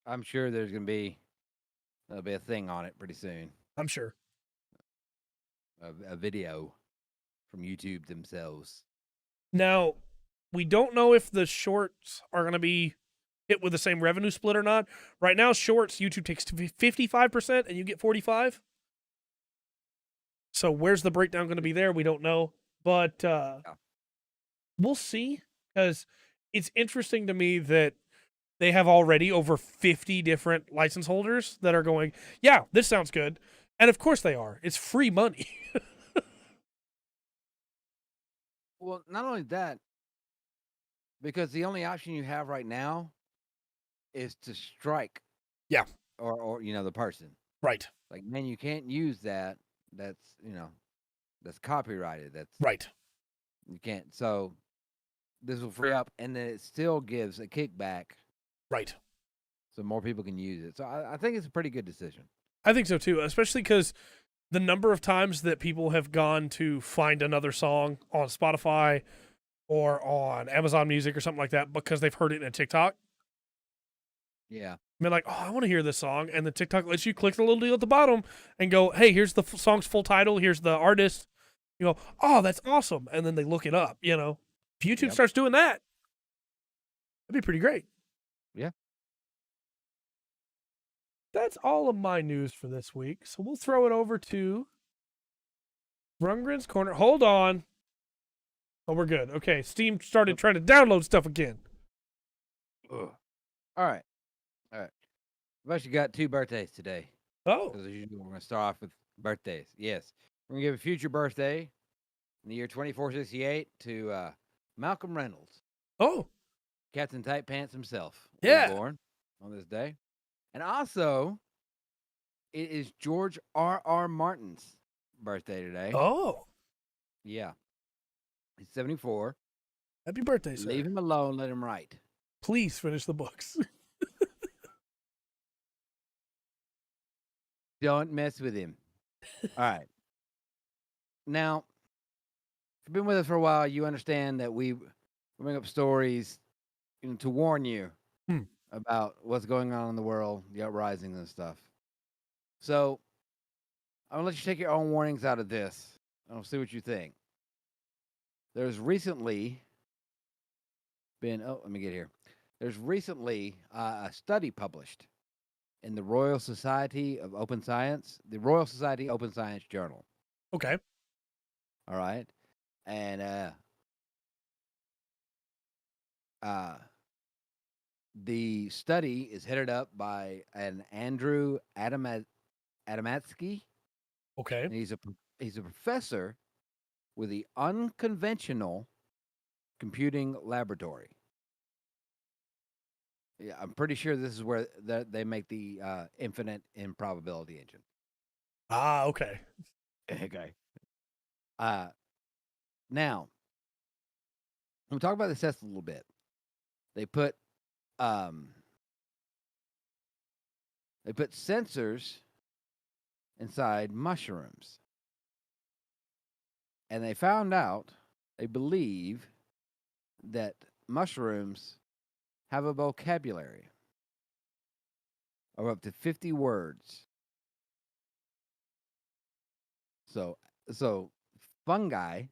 I'm sure there'll be a thing on it pretty soon. I'm sure. A video from YouTube themselves. Now, we don't know if the shorts are going to be hit with the same revenue split or not. Right now, shorts, YouTube takes 55% and you get 45%. So where's the breakdown going to be there? We don't know. But we'll see, because it's interesting to me that they have already over 50 different license holders that are going, yeah, this sounds good. And of course they are. It's free money. Well, not only that, because the only option you have right now is to strike. Yeah. Or the person. Right. Like, man, you can't use that. That's, that's copyrighted. That's right. You can't. So this will free up, and then it still gives a kickback. Right. So more people can use it. So I think it's a pretty good decision. I think so too, especially because the number of times that people have gone to find another song on Spotify or on Amazon Music or something like that because they've heard it in a TikTok. Yeah. I mean, like, oh, I want to hear this song. And the TikTok lets you click the little deal at the bottom and go, hey, here's the song's full title. Here's the artist. You go, oh, that's awesome. And then they look it up, If YouTube starts doing that, that'd be pretty great. Yeah. That's all of my news for this week. So we'll throw it over to Rungren's Corner. Hold on. Oh, we're good. Okay, Steam started trying to download stuff again. Ugh. All right. I've actually got 2 birthdays today. Oh. Because as usual, we're going to start off with birthdays. Yes. We're going to give a future birthday in the year 2468 to Malcolm Reynolds. Oh. Captain Tight Pants himself. Yeah. Was born on this day. And also, it is George R.R. Martin's birthday today. Oh. Yeah. He's 74. Happy birthday, sir. Leave him alone. Let him write. Please finish the books. Don't mess with him. All right. Now, if you've been with us for a while, you understand that we bring up stories to warn you about what's going on in the world, the uprisings and stuff. So, I'm going to let you take your own warnings out of this. I'll see what you think. There's recently been, let me get here. There's recently a study published in the Royal Society of Open Science, the Royal Society Open Science Journal. Okay. All right. And the study is headed up by an Andrew Adamatsky. Okay. And he's a professor with the Unconventional Computing Laboratory. Yeah, I'm pretty sure this is where they make the infinite improbability engine. Ah, okay. Okay. Now, we'll talk about the test a little bit. They put sensors inside mushrooms, and they found out, they believe that mushrooms have a vocabulary of up to 50 words. So fungi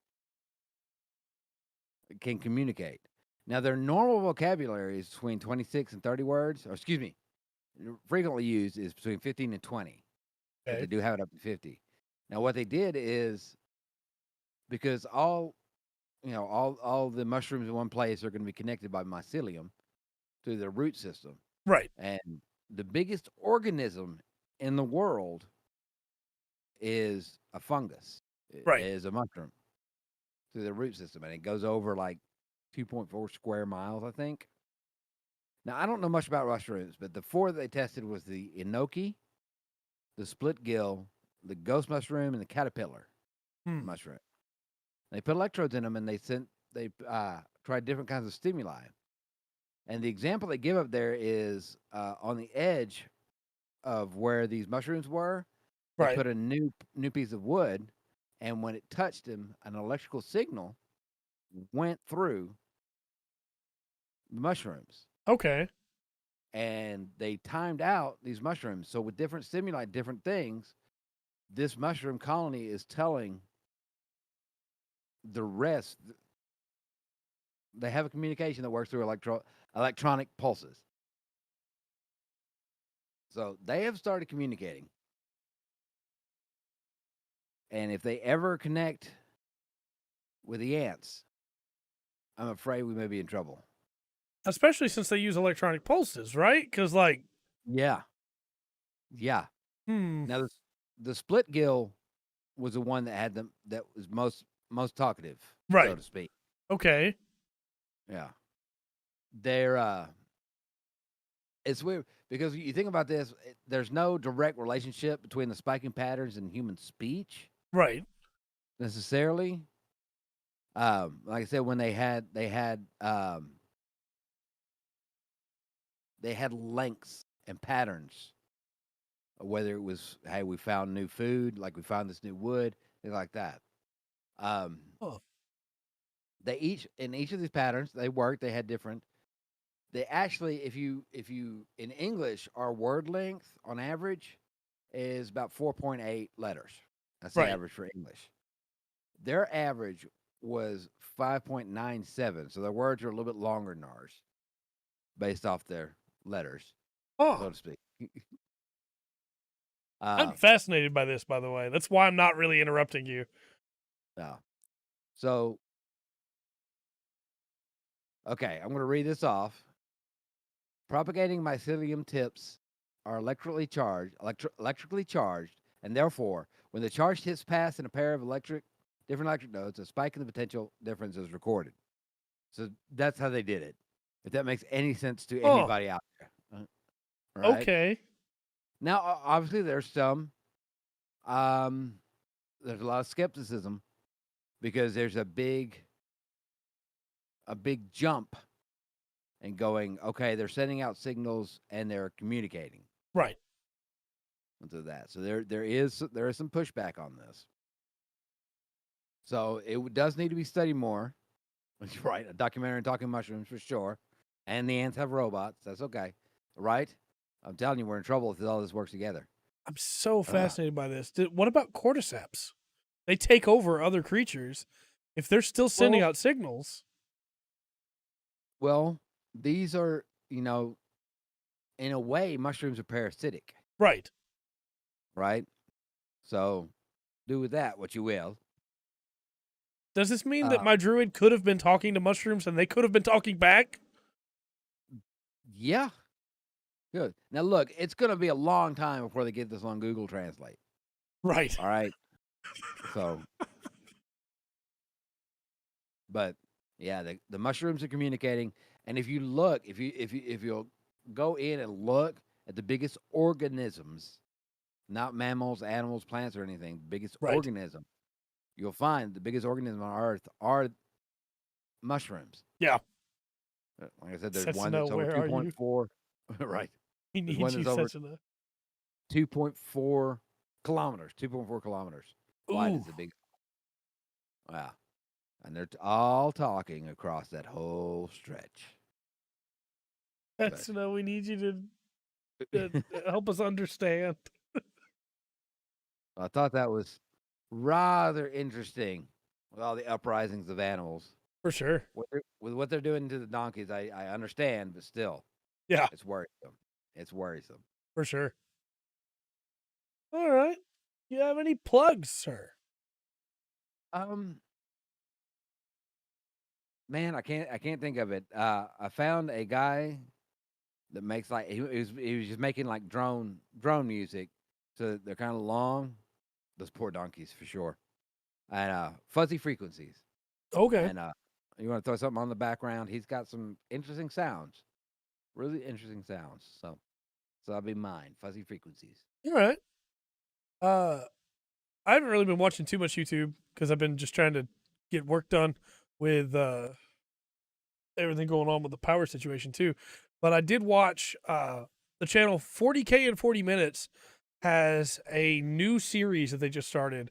can communicate. Now, their normal vocabulary is between 26 and 30 words, or excuse me, frequently used is between 15 and 20. Okay. But they do have it up to 50. Now, what they did is, because all the mushrooms in one place are going to be connected by mycelium through their root system. Right. And the biggest organism in the world is a fungus. Right. It is a mushroom through the root system. And it goes over like 2.4 square miles, I think. Now, I don't know much about mushrooms, but the 4 that they tested was the enoki, the split gill, the ghost mushroom, and the caterpillar mushroom. They put electrodes in them, and they tried different kinds of stimuli. And the example they give up there is on the edge of where these mushrooms were. They Right. put a new piece of wood, and when it touched them, an electrical signal went through the mushrooms. Okay. And they timed out these mushrooms. So with different stimuli, different things, this mushroom colony is telling the rest. They have a communication that works through electronic pulses. So they have started communicating. And if they ever connect with the ants, I'm afraid we may be in trouble. Especially since they use electronic pulses, right? Because, like... Yeah. Yeah. Now, the split gill was the one that had them that was most talkative, so to speak. Okay. Yeah. They're it's weird because you think about this, there's no direct relationship between the spiking patterns and human speech. Right. Necessarily. Like I said, when they had lengths and patterns. Whether it was, hey, we found new food, like we found this new wood, things like that. They each in each of these patterns they worked. They had different. They actually, if you in English, our word length on average is about 4.8 letters. That's the average for English. Their average was 5.97, so their words are a little bit longer than ours, based off their letters, so to speak. I'm fascinated by this, by the way. That's why I'm not really interrupting you. No. So, okay, I'm going to read this off. Propagating mycelium tips are electrically charged, and therefore, when the charged tips pass in a pair of different electric nodes, a spike in the potential difference is recorded. So that's how they did it. If that makes any sense to anybody out there. Right? Okay. Now, obviously, there's some. There's a lot of skepticism because there's a big jump and going, okay, they're sending out signals and they're communicating. Right. Into that. So there is some pushback on this. So it does need to be studied more. Right. A documentary on talking mushrooms for sure. And the ants have robots. That's okay. Right? I'm telling you, we're in trouble if all this works together. I'm so fascinated by this. What about cordyceps? They take over other creatures. If they're still sending out signals. Well, these are, in a way, mushrooms are parasitic. Right. Right? So do with that what you will. Does this mean that my druid could have been talking to mushrooms and they could have been talking back? Yeah. Good. Now, look, it's going to be a long time before they get this on Google Translate. Right. All right. So, but yeah, the mushrooms are communicating, and if you look, if you'll go in and look at the biggest organisms, not mammals, animals, plants, or anything, biggest organism, you'll find the biggest organism on Earth are mushrooms. Yeah. Like I said, there's one that's over 2.4. Right. He needs one you that's over such a 2.4 kilometers. 2.4 kilometers wide is the big. Wow. And they're all talking across that whole stretch. That's we need you to help us understand. I thought that was rather interesting with all the uprisings of animals. For sure. With what they're doing to the donkeys, I understand, but still. Yeah. It's worrisome. It's worrisome. For sure. All right. You have any plugs, sir? Man, I can't think of it. I found a guy that makes he was just making like drone music. So they're kind of long. Those poor donkeys for sure. And fuzzy frequencies. Okay. And you want to throw something on the background, he's got some interesting sounds, really interesting sounds. So that'll be mine. Fuzzy Frequencies. All right. I haven't really been watching too much YouTube because I've been just trying to get work done with everything going on with the power situation too. But I did watch the channel 40K in 40 Minutes has a new series that they just started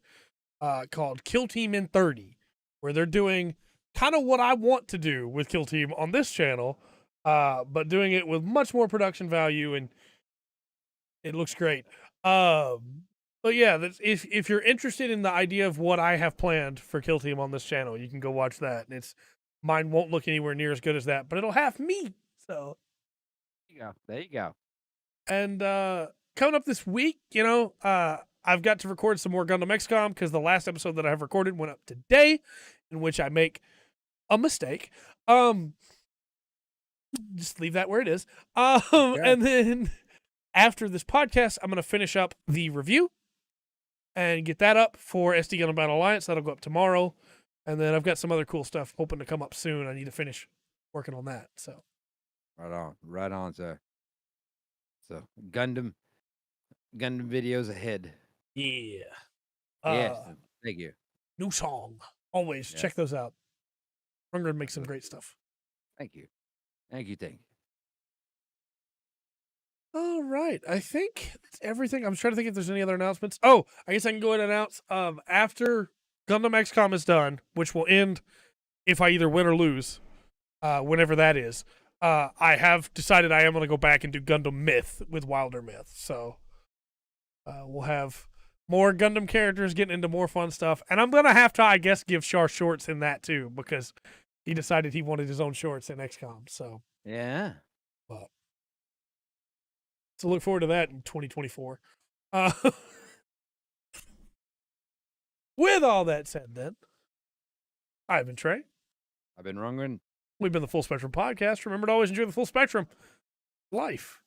called Kill Team in 30, where they're doing kind of what I want to do with Kill Team on this channel, but doing it with much more production value, and it looks great. But yeah, if you're interested in the idea of what I have planned for Kill Team on this channel, you can go watch that. And mine won't look anywhere near as good as that, but it'll have me. So there you go. And coming up this week, I've got to record some more Gundam XCOM because the last episode that I have recorded went up today, in which I make a mistake. Just leave that where it is. And then after this podcast, I'm going to finish up the review and get that up for SD Gundam Battle Alliance. That'll go up tomorrow. And then I've got some other cool stuff hoping to come up soon. I need to finish working on that. So right on, sir. So Gundam videos ahead. yeah. Yes, thank you. New song. Always check those out. I'm going to make some great stuff. Thank you. All right. I think that's everything. I'm trying to think if there's any other announcements. Oh, I guess I can go ahead and announce after Gundam XCOM is done, which will end if I either win or lose, whenever that is. I have decided I am going to go back and do Gundam Myth with Wilder Myth. So we'll have more Gundam characters getting into more fun stuff. And I'm going to have to, I guess, give Char shorts in that too, because he decided he wanted his own shorts in XCOM. So yeah. So look forward to that in 2024. With all that said, then, I've been Trey. I've been Rungren. We've been the Full Spectrum Podcast. Remember to always enjoy the full spectrum. Life